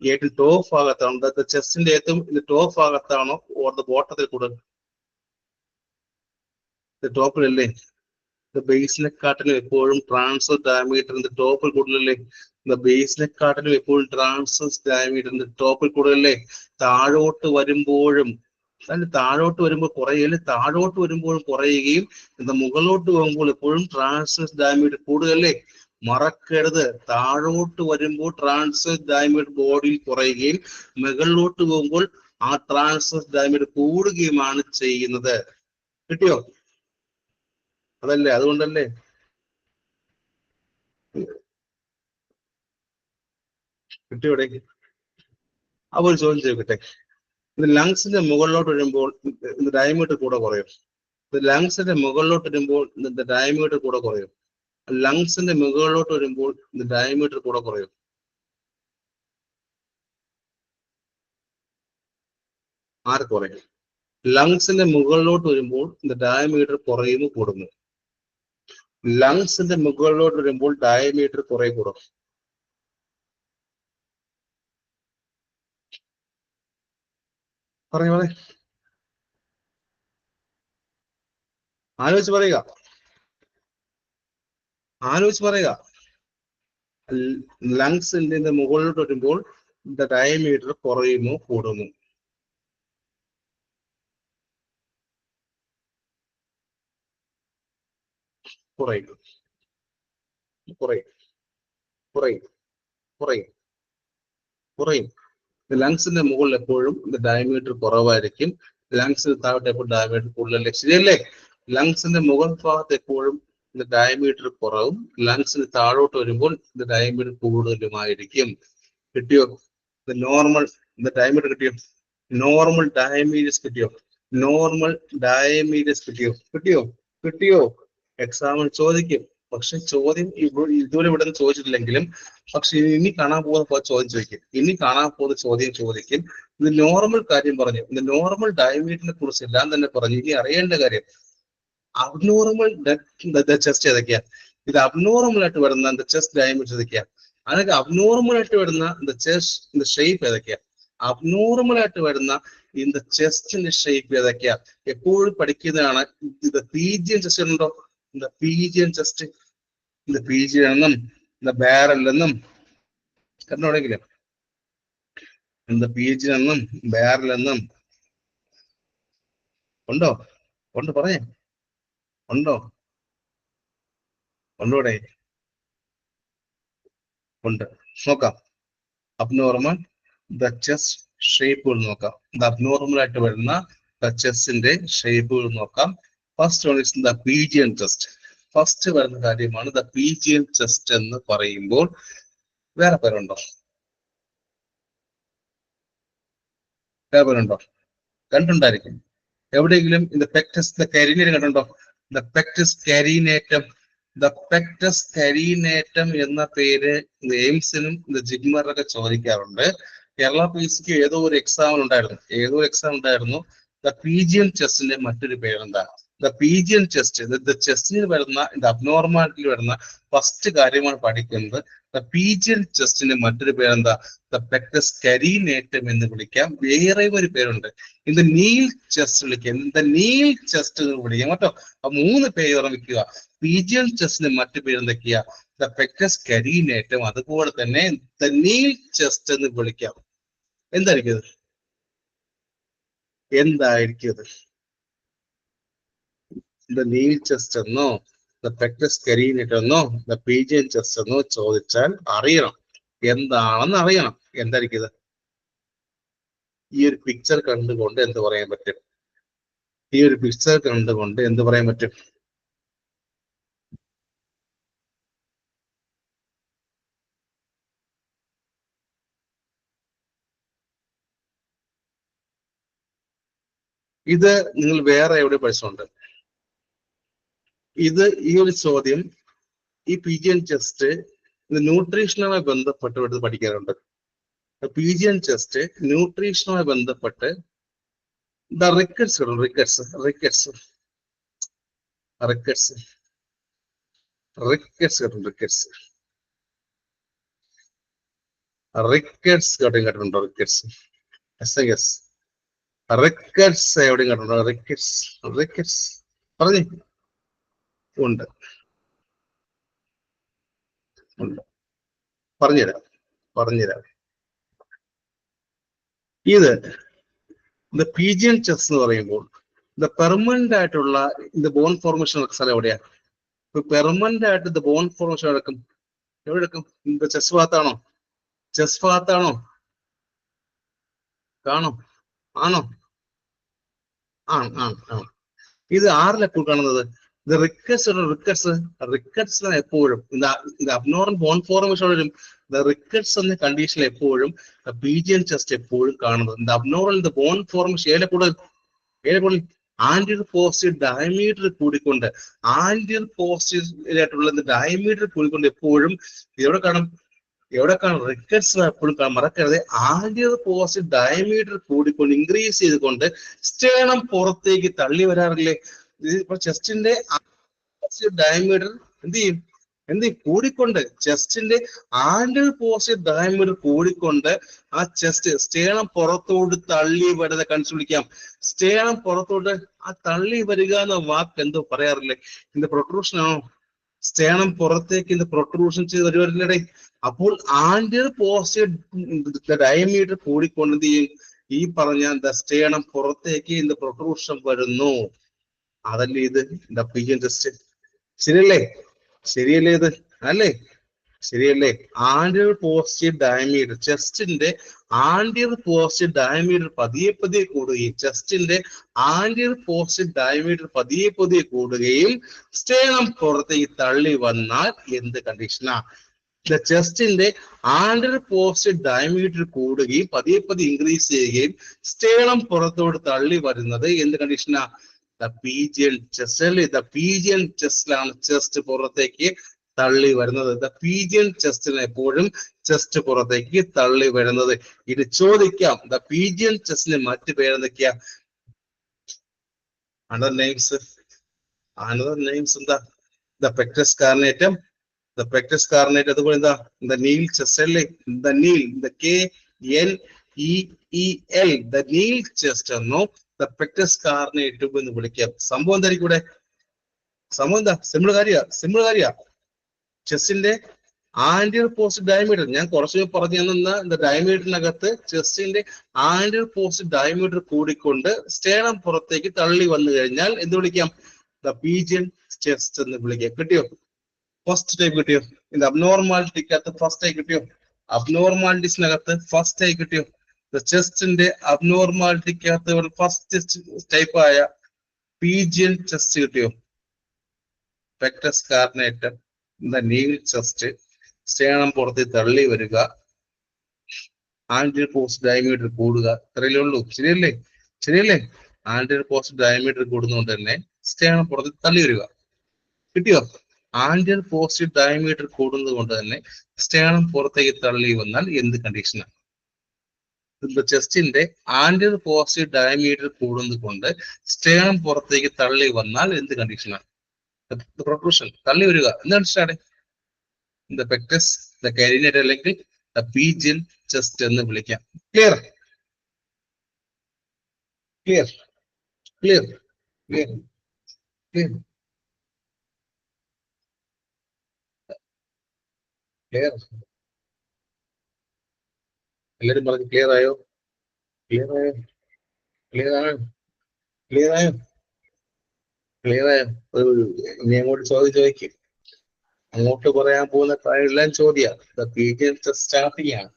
ഏറ്റവും ടോപ്പ് ഭാഗത്താണോ? ചെസ്റ്റിന്റെ ഏറ്റവും ടോപ്പ് ഭാഗത്താണോ ഓർ ബോട്ടത്തിൽ കൂടുതൽ? ടോപ്പിലല്ലേ? ബേസിനെക്കാട്ടിലും എപ്പോഴും ട്രാൻസ്വേഴ്സ് ഡയമീറ്ററിന്റെ ടോപ്പിൽ കൂടുതലല്ലേ? ബേസിനെക്കാട്ടിലും എപ്പോഴും ട്രാൻസ്വേഴ്സ് ഡയമീറ്ററിന്റെ ടോപ്പിൽ കൂടുതലല്ലേ? താഴോട്ട് വരുമ്പോഴും താഴോട്ട് വരുമ്പോൾ കുറയല്ലേ? താഴോട്ട് വരുമ്പോഴും കുറയുകയും മുകളിലോട്ട് പോകുമ്പോൾ എപ്പോഴും ട്രാൻസ്വേഴ്സ് ഡയമീറ്റർ കൂടുതലല്ലേ? മറക്കരുത്, താഴോട്ട് വരുമ്പോൾ ട്രാൻസ്വേഴ്സ് ഡയമീറ്റർ ബോഡിയിൽ കുറയുകയും മുകളിലോട്ട് പോകുമ്പോൾ ആ ട്രാൻസ്വേഴ്സ് ഡയമീറ്റർ കൂടുകയുമാണ് ചെയ്യുന്നത്. കിട്ടിയോ? അതല്ലേ, അതുകൊണ്ടല്ലേ കിട്ടിയോടെ. അപ്പൊ ഒരു ചോദ്യം ചോദിക്കട്ടെ, ഇത് ലങ്സിന്റെ മുകളിലോട്ട് വരുമ്പോൾ ഡയമീറ്റർ കൂടെ കുറയും. ഇത് ലങ്സിന്റെ മുകളിലോട്ട് വരുമ്പോൾ ഡയമീറ്റർ കൂടെ കുറയും. ലങ്സിന്റെ മുകളിലോട്ട് വരുമ്പോൾ ഡയമീറ്റർ കൂടെ കുറയും. ആര് കുറയും? ലങ്സിന്റെ മുകളിലോട്ട് വരുമ്പോൾ ഡയമീറ്റർ കുറയുന്നു കൂടുന്നു. ലങ്സിന്റെ മുകളിലോട്ട് വരുമ്പോൾ ഡയമീറ്റർ കുറെ കൂടും. പറഞ്ഞ ആലോചിച്ച് പറയുക, ആലോചിച്ച് പറയുക. ലങ്സിന്റെ മുകളിലോട്ട് വരുമ്പോൾ ഡയമീറ്റർ കുറയുന്നു കൂടുന്നു. കുറയും, കുറയും, കുറയും, കുറയും, കുറയും. ലങ്സിന്റെ മുകളിൽ എപ്പോഴും ഡയമീറ്റർ കുറവായിരിക്കും. ലങ്സിന് താഴോട്ട് എപ്പോഴും ഡയമീറ്റർ കൂടുതലല്ലേ? ശരിയല്ലേ? ലങ്സിന്റെ മുകൾ ഭാഗത്ത് എപ്പോഴും ഡയമീറ്റർ കുറവും, ലങ്സിന് താഴോട്ട് വരുമ്പോൾ ഡയമീറ്റർ കൂടുതലുമായിരിക്കും. കിട്ടിയോ? നോർമൽ ഡയമീറ്റർ കിട്ടിയോ? നോർമൽ ഡയമീറ്റേഴ്സ് കിട്ടിയോ? നോർമൽ ഡയമീറ്റേഴ്സ് കിട്ടിയോ? കിട്ടിയോ? കിട്ടിയോ? എക്സാമിൽ ചോദിക്കും. പക്ഷെ ചോദ്യം ഇതുവരെ ഇവിടെ നിന്ന് ചോദിച്ചിട്ടില്ലെങ്കിലും പക്ഷെ ഇനി കാണാൻ പോകുന്ന ചോദ്യം ചോദിക്കും. ഇനി കാണാൻ പോകുന്ന ചോദ്യം ചോദിക്കും. ഇത് നോർമൽ കാര്യം പറഞ്ഞു, ഇത് നോർമൽ ഡയമീറ്ററിനെ കുറിച്ച് എല്ലാം തന്നെ പറഞ്ഞു. ഇനി അറിയേണ്ട കാര്യം അബ്നോർമൽ ചെസ്റ്റ് ഏതൊക്കെയാ? ഇത് അബ്നോർമൽ ആയിട്ട് വരുന്ന ചെസ്റ്റ് ഡയമീറ്റർ ഏതൊക്കെയാ? അതൊക്കെ അബ്നോർമൽ ആയിട്ട് വരുന്ന ചെസ്റ്റ് ഷേപ്പ് ഏതൊക്കെയാ? അബ്നോർമൽ ആയിട്ട് വരുന്ന ചെസ്റ്റിന്റെ ഷേപ്പ് ഏതൊക്കെയാ? എപ്പോഴും പഠിക്കുന്നതാണ്. ഇത് പീജിയൻ ചെസ്റ്റ് ഉണ്ടോ? പീജിയൻ ചെസ്റ്റ്, പീജിയൻ എന്നും ബാരൽ എന്നും കണ്ടോടെങ്കിലും പീജിയൻ എന്നും ബാരൽ എന്നും ഉണ്ടോ? ഉണ്ട്, പറഞ്ഞേ. ഉണ്ടോ? ഉണ്ടോടെ? ഉണ്ട്. നോക്കാം. അബ്നോർമൽ ചെസ്റ്റ് ഷേപ്പുകൾ നോക്കാം. അബ്നോർമൽ ആയിട്ട് വരുന്ന ചെസ്റ്റിന്റെ ഷേപ്പുകൾ നോക്കാം. First one is pigeon chest. First വരുന്ന കാര്യമാണ് പീജിയൻ ചെസ്റ്റ് എന്ന് പറയുമ്പോൾ. വേറെ പേരുണ്ടോ? വേറെ പേരുണ്ടോ? കണ്ടുണ്ടായിരിക്കും എവിടെയെങ്കിലും. പെക്ടസ് കാരിനേറ്റം കണ്ടുണ്ടോ? പെക്ടസ് കാരിനേറ്റം. പെക്ടസ് കാരിനേറ്റം എന്ന പേര് എയിംസിനും ജിഗ്മറിനൊക്കെ ചോദിക്കാറുണ്ട്. കേരള PSക്ക് ഏതോ ഒരു എക്സാം ഉണ്ടായിരുന്നു. പീജിയൻ ചെസ്റ്റിന്റെ മറ്റൊരു പേരെന്താ? പീജിയൻ ചെസ്റ്റ്, ചെസ്റ്റിന് വരുന്ന അബ്നോർമാലിറ്റിയിൽ വരുന്ന ഫസ്റ്റ് കാര്യമാണ് പഠിക്കുന്നത്. പീജിയൻ ചെസ്റ്റിന്റെ മറ്റൊരു പേരെന്താ? പെക്ടസ് കാരിനേറ്റം എന്ന് വിളിക്കാം. വേറെ ഒരു പേരുണ്ട്, നീൽ ചെസ്റ്റ് വിളിക്കാം. നീൽ ചെസ്റ്റ് എന്ന് വിളിക്കാം കേട്ടോ. ആ മൂന്ന് പേര് ഓർമ്മിക്കുക. പീജിയൻ ചെസ്റ്റിന്റെ മറ്റു പേര് എന്തൊക്കെയാ? പെക്ടസ് കാരിനേറ്റം, അതുപോലെ തന്നെ നീൽ ചെസ്റ്റ് എന്ന് വിളിക്കാം. എന്തായിരിക്കും അത്? എന്തായിരിക്കും അത്? നീൽ ചെസ്റ്റ് എന്നോ പെക്ടസ് കാരിനേറ്റം എന്നോ പീജിയൻ ചെസ്റ്റ് എന്നോ ചോദിച്ചാൽ അറിയണം, എന്താണെന്ന് അറിയണം. എന്തായിരിക്കും ഇത്? ഈ ഒരു പിക്ചർ കണ്ടുകൊണ്ട് എന്ത് പറയാൻ പറ്റും? ഈ ഒരു പിക്ചർ കണ്ടുകൊണ്ട് എന്ത് പറയാൻ പറ്റും? ഇത് നിങ്ങൾ വേറെ എവിടെ പഠിച്ചിട്ടുണ്ട്? ഈ ഒരു ചോദ്യം, ഈ പീജിയൻ ചെസ്റ്റ് ന്യൂട്രീഷനുമായി ബന്ധപ്പെട്ട് എടുത്ത് പഠിക്കാറുണ്ട്. പീജിയൻ ചെസ്റ്റ് ന്യൂട്രീഷനുമായി ബന്ധപ്പെട്ട് rickets rickets rickets rickets rickets rickets rickets കേട്ടിട്ടുണ്ടോ? റിക്കറ്റ്സ് റിക്കറ്റ്സ് എവിടെയും കേട്ടിട്ടുണ്ടോ? റിക്കറ്റ്സ് റിക്കറ്റ്സ് പറഞ്ഞേ. ഉണ്ട്. പറഞ്ഞുതരാം. ഇത് പീജിയൻ ചെസ്റ്റ് എന്ന് പറയുമ്പോൾ പെർമനന്റ് ആയിട്ടുള്ള ബോൺ ഫോർമേഷൻ സ്ഥലം എവിടെയാ? പെർമനന്റ് ആയിട്ട് ബോൺ ഫോർമേഷൻ എവിടെ എടുക്കും? ചെസ്റ്റ് ഭാഗത്താണോ? ചെസ്റ്റ് ഭാഗത്താണോ? കാണോ? ആണോ? ഇത് ആരിൽ എപ്പോഴും കാണുന്നത്? റിക്കറ്റ്സ് എപ്പോഴും അബ്നോർമൽ ബോൺ ഫോർമേഷൻ വരും. റിക്കറ്റ്സ് എന്ന കണ്ടീഷനിൽ എപ്പോഴും പീജിയൻ ചെസ്റ്റ് എപ്പോഴും കാണുന്നത്. അബ്നോർമൽ ബോൺ ഫോർമേഷൻ ഏറെ കൂടുതൽ ആന്റിയർ പോസ്റ്റീരിയർ ഡയമീറ്റർ കൂടിക്കൊണ്ട് ഡയമീറ്റർ കൂടിക്കൊണ്ട് എപ്പോഴും എവിടെ കാണും? റിക്കറ്റ്സ് എപ്പോഴും മറക്കരുത്. ആന്റിയർ പോസ്റ്റീരിയർ ഡയമീറ്റർ കൂടിക്കൊണ്ട് ഇൻക്രീസ് ചെയ്തുകൊണ്ട് സ്റ്റേണം പുറത്തേക്ക് തള്ളി വരാറില്ലേ? ഇപ്പൊ ചെസ്റ്റിന്റെ ഡയമീറ്റർ എന്ത് ചെയ്യും? കൂടിക്കൊണ്ട് ചെസ്റ്റിന്റെ ആന്റിയർ പോസ്റ്റീരിയർ ഡയമീറ്റർ കൂടിക്കൊണ്ട് ആ സ്റ്റേണം പുറത്തോട്ട് തള്ളി വരുന്ന കണ്ടുപിടിക്കാം. സ്റ്റേണം പുറത്തോട്ട് തള്ളി വരിക എന്ന വാക്ക് എന്തോ പറയാറില്ലേ? പ്രൊട്രൂഷൻ ആണോ? സ്റ്റേണം പുറത്തേക്ക് പ്രൊട്രൂഷൻ ചെയ്ത് വരുവരില്ലേ? അപ്പോൾ ആന്റിയർ പോസ്റ്റീരിയർ ഡയമീറ്റർ കൂടിക്കൊണ്ട് എന്ത് ചെയ്യും? ഈ പറഞ്ഞ സ്റ്റേണം പുറത്തേക്ക് പ്രൊട്രൂഷൻ വരുന്നു. അതല്ലേ ഇത് പീജിയൻ ചെസ്റ്റ്. ശരിയല്ലേ ഇത്? അല്ലേ? ശരിയല്ലേ? ആന്റിയർ പോസ്റ്റീരിയർ ഡയമീറ്റർ ചെസ്റ്റിന്റെ ആന്റിയർ പോസ്റ്റീരിയർ ഡയമീറ്റർ പതിയെ കൂടുകയും ചെസ്റ്റിന്റെ ആന്റിയർ പോസ്റ്റീരിയർ ഡയമീറ്റർ പതിയെ കൂടുകയും സ്റ്റേണം പുറത്തേക്ക് തള്ളി വന്നാൽ എന്ത് കണ്ടീഷനാ? ചെസ്റ്റിന്റെ ആന്റിയർ പോസ്റ്റീരിയർ ഡയമീറ്റർ കൂടുകയും പതിയെ ഇൻക്രീസ് ചെയ്യുകയും സ്റ്റേണം പുറത്തോട്ട് തള്ളി വരുന്നത് എന്ത് കണ്ടീഷനാ? പീജിയൻ ചെസ്റ്റ് അല്ലേ? പീജിയൻ ചെസ്റ്റിലാണ് ചെസ്റ്റ് പുറത്തേക്ക് തള്ളി വരുന്നത്. പീജിയൻ ചെസ്റ്റിന് എപ്പോഴും ചെസ്റ്റ് പുറത്തേക്ക് തള്ളി വരുന്നത്. ഇത് ചോദിക്കാം. പീജിയൻ ചെസ്റ്റിന് മറ്റു പേരെന്തൊക്കെയാ? അനദർ നെയിംസ് എന്താ? പെക്ടസ് കാർനേറ്റം. പെക്ടസ് കാർനേറ്റം. അതുപോലെ എന്താ? നീൽ ചെസ്റ്റ് അല്ലേ? നീൽ KNEEL നീൽ ചെസ്റ്റ് എന്നോ പെക്ടസ് കാർനേറ്റം എന്ന് വിളിക്കാം. സംഭവം എന്തായിരിക്കും ഇവിടെ? സംഭവം എന്താ? സിമ്പിൾ കാര്യ. ചെസ്റ്റിന്റെ ആന്റിയർ പോസ്റ്റീരിയർ ഡയമീറ്റർ ഞാൻ കുറച്ച് പറഞ്ഞു തന്ന ഡയമീറ്ററിനകത്ത് ചെസ്റ്റിന്റെ ആന്റിയർ പോസ്റ്റീരിയർ ഡയമീറ്റർ കൂടിക്കൊണ്ട് സ്റ്റേണം പുറത്തേക്ക് തള്ളി വന്നു കഴിഞ്ഞാൽ എന്ത് വിളിക്കാം? പീജിയൻ ചെസ്റ്റ് എന്ന് വിളിക്കാം. കിട്ടിയോ? ഫസ്റ്റ് ടൈപ്പ് കിട്ടിയോ? അബ്നോർമാലിറ്റിക്കകത്ത് ഫസ്റ്റ് ആയി കിട്ടിയോ? അബ്നോർമാലിറ്റീസിനകത്ത് ഫസ്റ്റ് ആയി കിട്ടിയോ? ചെസ്റ്റിന്റെ അബ്നോർമാലിറ്റിക്കകത്ത് ഫസ്റ്റ് ടൈപ്പ് ആയ പീജിയൻ ചെസ്റ്റ് കിട്ടിയോ? പെക്ടസ് കാർനേറ്റം നീൽ ചെസ്റ്റ്, സ്റ്റേണം പുറത്ത് തള്ളി വരിക, ആന്റിയർ പോസ്റ്റ് ഡയമീറ്റർ കൂടുക, ഇത്രയല്ലേ ഉള്ളൂ. ശരിയല്ലേ? ആന്റിയർ പോസ്റ്റ് ഡയമീറ്റർ കൂടുന്നതുകൊണ്ട് തന്നെ സ്റ്റേണം പുറത്ത് തള്ളി വരിക. കിട്ടിയോ? ആന്റിയർ പോസ്റ്റ് ഡയമീറ്റർ കൂടുന്നത് കൊണ്ട് തന്നെ സ്റ്റേണം പുറത്തേക്ക് തള്ളി വന്നാൽ എന്ത് കണ്ടീഷനാണ്? ചെസ്റ്റിന്റെ ആന്റിയർ പോസ്റ്റ് ഡയമീറ്റർ കൂടുന്നത് കൊണ്ട് സ്റ്റേണം പുറത്തേക്ക് തള്ളി വന്നാൽ എന്ത് കണ്ടീഷനാണ്? പ്രൊട്രൂഷൻ, തള്ളി വരിക. എന്താണ് സ്റ്റാർട്ട്? പെക്ടസ് കാരിനേറ്റം അല്ലെങ്കിൽ പീജിയൻ ചെസ്റ്റ് എന്ന് വിളിക്കാം. ക്ലിയർ? എല്ലാരും പറഞ്ഞു ക്ലിയർ ആയോ? ഇനി അങ്ങോട്ട് ചോദിക്കും. അങ്ങോട്ട് പറയാൻ പോകുന്ന എല്ലാം ചോദ്യമാണ്. പീജിയൻ ചെസ്റ്റ് സ്റ്റാർട്ടിങ് ആണ്.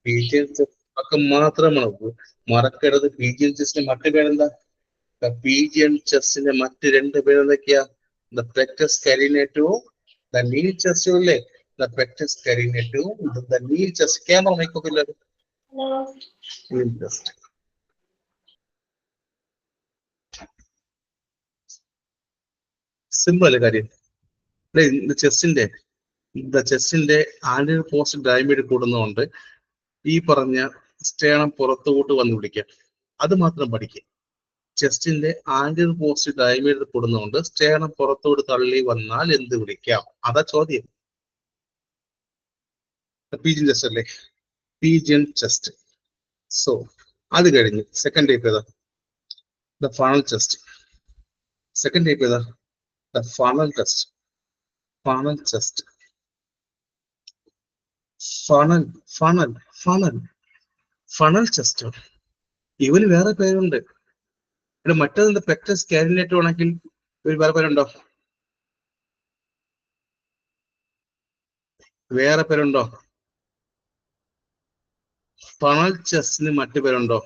പീജിയൻ ചെസ്റ്റ് മാത്രമാണ്. മറക്കരുത്. പീജിയൻ ചെസ്റ്റിന്റെ മറ്റു പേരെന്താ? പീജിയൻ ചെസ്റ്റിന്റെ മറ്റ് രണ്ട് പേരെന്തൊക്കെയാ? പെക്ടസ് കാരിനേറ്റവും നീൽ ചെസ്റ്റും അല്ലേ? പെക്ടസ് കാരിനേറ്റവും നീൽ ചെസ്റ്റ്. ക്യാമറ നോക്കില്ല. Keel chest. സിമ്പിൾ കാര്യം. ചെസ്റ്റിന്റെ ആന്റിയർ പോസ്റ്റ് ഡയമീറ്റർ കൂടുന്നതുകൊണ്ട് ഈ പറഞ്ഞ സ്റ്റേണം പുറത്തോട്ട് വന്ന് പിടിക്കാം. അത് മാത്രം പഠിക്കുക. ചെസ്റ്റിന്റെ ആന്റിയർ പോസ്റ്റ് ഡയമീറ്റർ കൂടുന്നതുകൊണ്ട് സ്റ്റേണം പുറത്തോട്ട് തള്ളി വന്നാൽ എന്ത് വിളിക്കാം? അതാ ചോദ്യം. പീജിയൻ ചെസ്റ്റ് അല്ലേ? Pigeon chest. സോ അത് കഴിഞ്ഞ് സെക്കൻഡ് ടൈപ്പ് ഏതാ? Funnel chest. സെക്കൻഡ് ടൈപ്പ് ഏതാ? The funnel test. Funnel test. Funnel test. ഇവന് വേറെ പേരുണ്ട്. ഇവിടെ മറ്റേത് പെക്ടസ് കാരിനേറ്റ് ആണെങ്കിൽ ഇവര് വേറെ പേരുണ്ടോ? വേറെ പേരുണ്ടോ? ഫണൽ ചെസ്റ്റിന് മറ്റു പേരുണ്ടോ?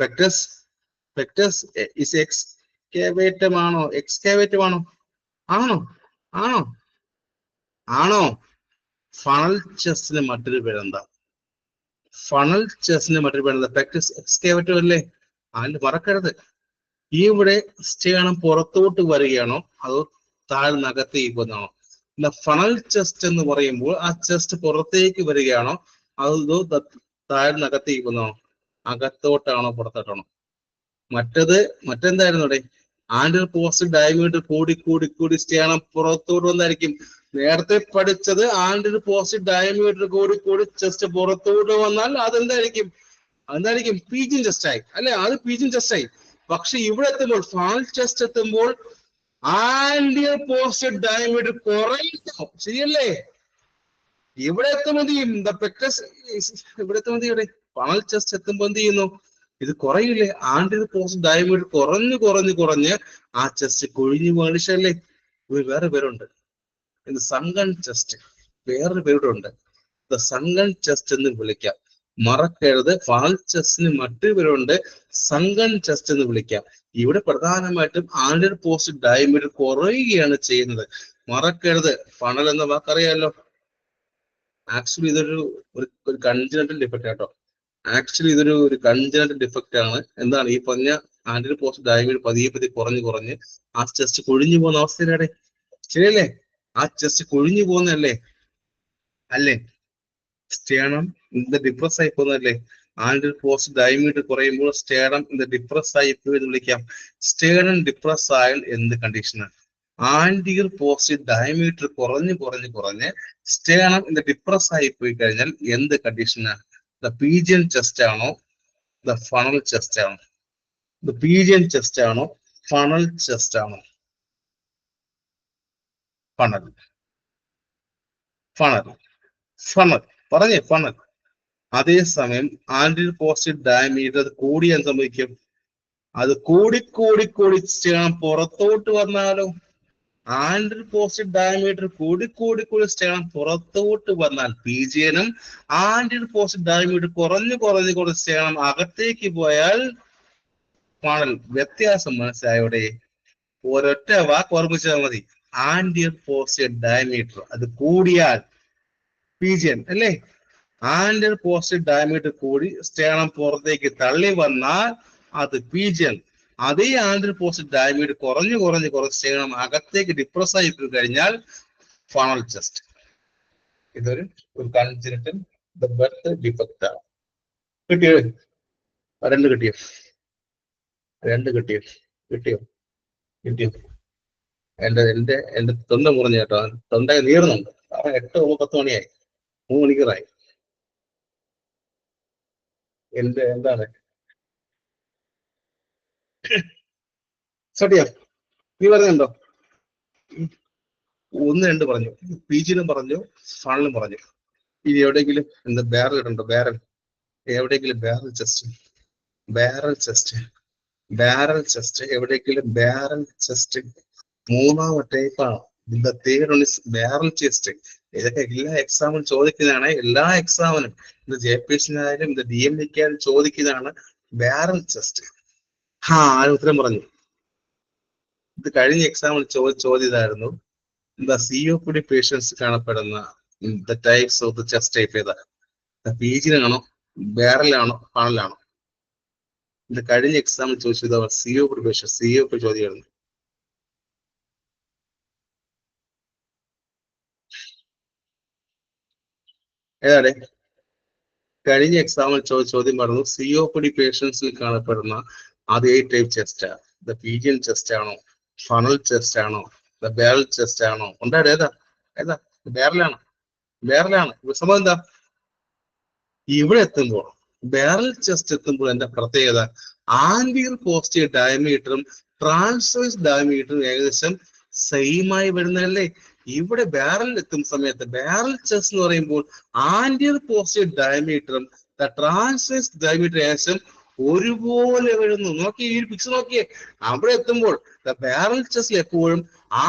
പെക്ടസ് ഇസ് എക്സ്കേവേറ്റം ആണോ? എക്സ്കേവേറ്റം ആണോ? ആണോ? ആണോ? ആണോ? ഫണൽ ചെസ്റ്റിന് മറ്റൊരു പേരെന്താ? ഫണൽ ചെസ്റ്റിന് മറ്റൊരു പേരെന്താ? പെക്ടസ് എക്സ്കേവേറ്റം അല്ലേ? അതിൽ മറക്കരുത്. ഇവിടെ സ്റ്റേണം പുറത്തോട്ട് വരികയാണോ അതോ താഴ്ന്നകത്തേക്ക് പോകുന്നതാണോ? ഫണൽ ചെസ്റ്റ് എന്ന് പറയുമ്പോൾ ആ ചെസ്റ്റ് പുറത്തേക്ക് വരികയാണോ അതോ താഴ്ന്നകത്തേക്ക് പോകുന്നതാണോ? അകത്തോട്ടാണോ പുറത്തോട്ടാണോ? മറ്റെന്തായിരുന്നു അവിടെ? ആൻഡർ പോസ്റ്റ് ഡയമീറ്റർ കൂടി സ്റ്റേണം പുറത്തോട്ട് വന്നായിരിക്കും. നേരത്തെ പഠിച്ചത് ആൻഡർ പോസ്റ്റ് ഡയമീറ്റർ കൂടി ചെസ്റ്റ് പുറത്തോട്ട് വന്നാൽ അതെന്തായിരിക്കും? പീജിൻ ചെസ്റ്റ് ആയി അല്ലെ? അത് പീജിൻ ചെസ്റ്റ് ആയി. പക്ഷെ ഇവിടെ എത്തുമ്പോൾ ഫണൽ ചെസ്റ്റ് എത്തുമ്പോൾ ആൻഡിയർ പോസ്റ്റ് ഡയമീറ്റർ കുറയുന്നു. ശരിയല്ലേ? ഇവിടെ എത്തുമ്പോൾ എന്ത് ചെയ്യും? ഇവിടെ എത്തുമ്പോൾ എന്ത് ചെയ്യും? ഫണൽ ചെസ്റ്റ് എത്തുമ്പോൾ എന്ത് ചെയ്യുന്നു? ഇത് കുറയില്ലേ? ആൻഡിയർ പോസ്റ്റ് ഡയമീറ്റർ കുറഞ്ഞ് ആ ചെസ്റ്റ് കൊഴിഞ്ഞു മനുഷ്യല്ലേ? വേറെ പേരുണ്ട്. ഇത് സങ്കൺ ചെസ്റ്റ്. വേറൊരു പേരുണ്ട്. സങ്കൺ ചെസ്റ്റ് എന്ന് വിളിക്കാം. മറക്കരുത്, ഫണൽ ചെസ്റ്റിന് മറ്റൊരു പേരുണ്ട്, സങ്കൺ ചെസ്റ്റ് എന്ന് വിളിക്കാം. ഇവിടെ പ്രധാനമായിട്ടും ആൻഡർ പോസ്റ്റ് ഡയമീറ്റർ കുറയുകയാണ് ചെയ്യുന്നത്. മറക്കരുത്. ഫണൽ എന്ന വാക്കറിയാലോ. ആക്ച്വലി ഇതൊരു കൺജനറ്റൽ ഡിഫക്റ്റ് കേട്ടോ. ഇതൊരു കൺജനറ്റൽ ഡിഫക്റ്റ് ആണ്. എന്താണ് ഈ പറഞ്ഞ ആൻഡർ പോസ്റ്റ് ഡയമീറ്റർ പതിയെ കുറഞ്ഞ് ആ ചെസ്റ്റ് കൊഴിഞ്ഞു പോകുന്ന അവസ്ഥയിലാണ്. ശരിയല്ലേ? ആ ചെസ്റ്റ് കൊഴിഞ്ഞു പോകുന്നല്ലേ? അല്ലേ? സ്റ്റേണം ഇത് ഡിപ്രസ് ആയി പോകുന്നല്ലേ? ആൻഡർ പോസ്റ്റ് ഡയമീറ്റർ കുറയുമ്പോൾ സ്റ്റേണം ഇത് ഡിപ്രസ് ആയി പോയി എന്ന് വിളിക്കാം. സ്റ്റേണം ഡിപ്രസ് ആയാൽ എന്ത് കണ്ടീഷനാണ്? ആൻഡിയർ പോസ്റ്റ് ഡയമീറ്റർ കുറഞ്ഞ് സ്റ്റേണം ഇത് ഡിപ്രസ് ആയി പോയി കഴിഞ്ഞാൽ എന്ത് കണ്ടീഷനാണ്? ദ പീജിയൻ ചെസ്റ്റ് ആണോ ദ ഫണൽ ചെസ്റ്റ് ആണോ? ദ പീജിയൻ ചെസ്റ്റ് ആണോ ഫണൽ ചെസ്റ്റ് ആണോ? ഫണൽ പറഞ്ഞേ, ഫണൽ. അതേസമയം ആൻഡിയർ പോസ്റ്റ് ഡയമീറ്റർ അത് കൂടിയാൻ സംഭവിക്കും. അത് കൂടി സ്റ്റേണം പുറത്തോട്ട് വന്നാലോ? ആൻഡർ പോസ്റ്റ് ഡയമീറ്റർ കൂടി സ്റ്റേണം പുറത്തോട്ട് വന്നാൽ പീജിയനും, ആൻഡർ പോസ്റ്റ് ഡയമീറ്റർ കുറഞ്ഞ് സ്റ്റേണം അകത്തേക്ക് പോയാൽ ഫണൽ. വ്യത്യാസം മനസ്സിലായോടെ? ഒരൊറ്റ വാക്ക് ഓർമ്മിച്ചാൽ മതി. ആൻഡിയർ പോസ്റ്റ് ഡയമീറ്റർ അത് കൂടിയാൽ പീജിയൻ അല്ലേ? ആൻഡർ പോസ്റ്റ് ഡയമീറ്റർ കൂടി സ്റ്റേണം പുറത്തേക്ക് തള്ളി വന്നാൽ അത് പീജിയൻ. അതേ ആൻഡർ പോസ്റ്റ് ഡയമീറ്റർ കുറഞ്ഞ് സ്റ്റേണം അകത്തേക്ക് ഡിപ്രസ് ആയി പോയി കഴിഞ്ഞാൽ ഫണൽ ചെസ്റ്റ്. ഇതൊരു കൺജനറ്റൽ ബർത്ത് ഡിഫക്റ്റ് ആണ്. കിട്ടിയോ? കിട്ടിയോ? എന്റെ തൊണ്ട മുറിഞ്ഞു കേട്ടോ. തൊണ്ട നീറുന്നുണ്ട്. 8-10 മണിയായി. 3 മണിക്കൂറായി. എന്താണ് സത്യം? നീ പറയുന്നുണ്ടോ? 1-2 പറഞ്ഞു, പീജിനും പറഞ്ഞു, ഫണലും പറഞ്ഞു. ഇനി എവിടെയെങ്കിലും എന്താ ബാരൽ ഇടണ്ടോ? എവിടെയെങ്കിലും എവിടെയെങ്കിലും ബാരൽ ചെസ്റ്റ് മൂന്നാമത്തെ ടൈപ്പാണ്. ഇതിന്റെ തേർഡ് ബാരൽ ചെസ്റ്റ്. ഇതൊക്കെ എല്ലാ എക്സാമിനും ചോദിക്കുന്നതാണ്. എല്ലാ എക്സാമിനും ഇത് JPSC-നായാലും ഇത് DMD-ക്കായാലും ചോദിക്കുന്നതാണ് ബാരൽ ചെസ്റ്റ്. ആരും ഉത്തരം പറഞ്ഞു. ഇത് കഴിഞ്ഞ എക്സാമിൽ ചോദ്യമായിരുന്നു. The COPD patients കാണപ്പെടുന്ന the types of the chest type ഏതാ? പീജിനാണോ ബാരലാണോ ഫണലാണോ? ഇത് കഴിഞ്ഞ എക്സാമിൽ ചോദിച്ചത് COPD patients. COPD ചോദ്യമായിരുന്നു. ഏതാടെ? കഴിഞ്ഞ എക്സാമിൽ ചോദ്യം പറഞ്ഞു COPD പേഷ്യൻസിൽ കാണപ്പെടുന്ന അത് type chest. The pigeon chest ആണോ ഫണൽ ചെസ്റ്റ് ആണോ ദ ബാരൽ ചെസ്റ്റ് ആണോ? ഉണ്ടാടെ ഏതാ? ബാരലാണ്. സംഭവം എന്താ? ഇവിടെ എത്തുമ്പോൾ ബാരൽ ചെസ്റ്റ് എത്തുമ്പോൾ എന്റെ പ്രത്യേകത ആൻഡിയർ പോസ്റ്റ് ഡയമീറ്ററും ട്രാൻസ്വേഴ്സ് ഡയമീറ്ററും ഏകദേശം സെയിം ആയി വരുന്നതല്ലേ. ഇവിടെ ബാരലിൽ എത്തുന്ന സമയത്ത് ബാരൽ ചെസ്റ്റ് എന്ന് പറയുമ്പോൾ ആന്റിയർ പോസിറ്റീവ് ഡയമീറ്ററും ട്രാൻസ്വേഴ്സ് ഡയമീറ്റർ ഏകദേശം ഒരുപോലെ വരുന്നു. നോക്കി ഈ പിക്ചർ നോക്കിയേ, അവിടെ എത്തുമ്പോൾ ബാരൽ ചെസ്റ്റിൽ എപ്പോഴും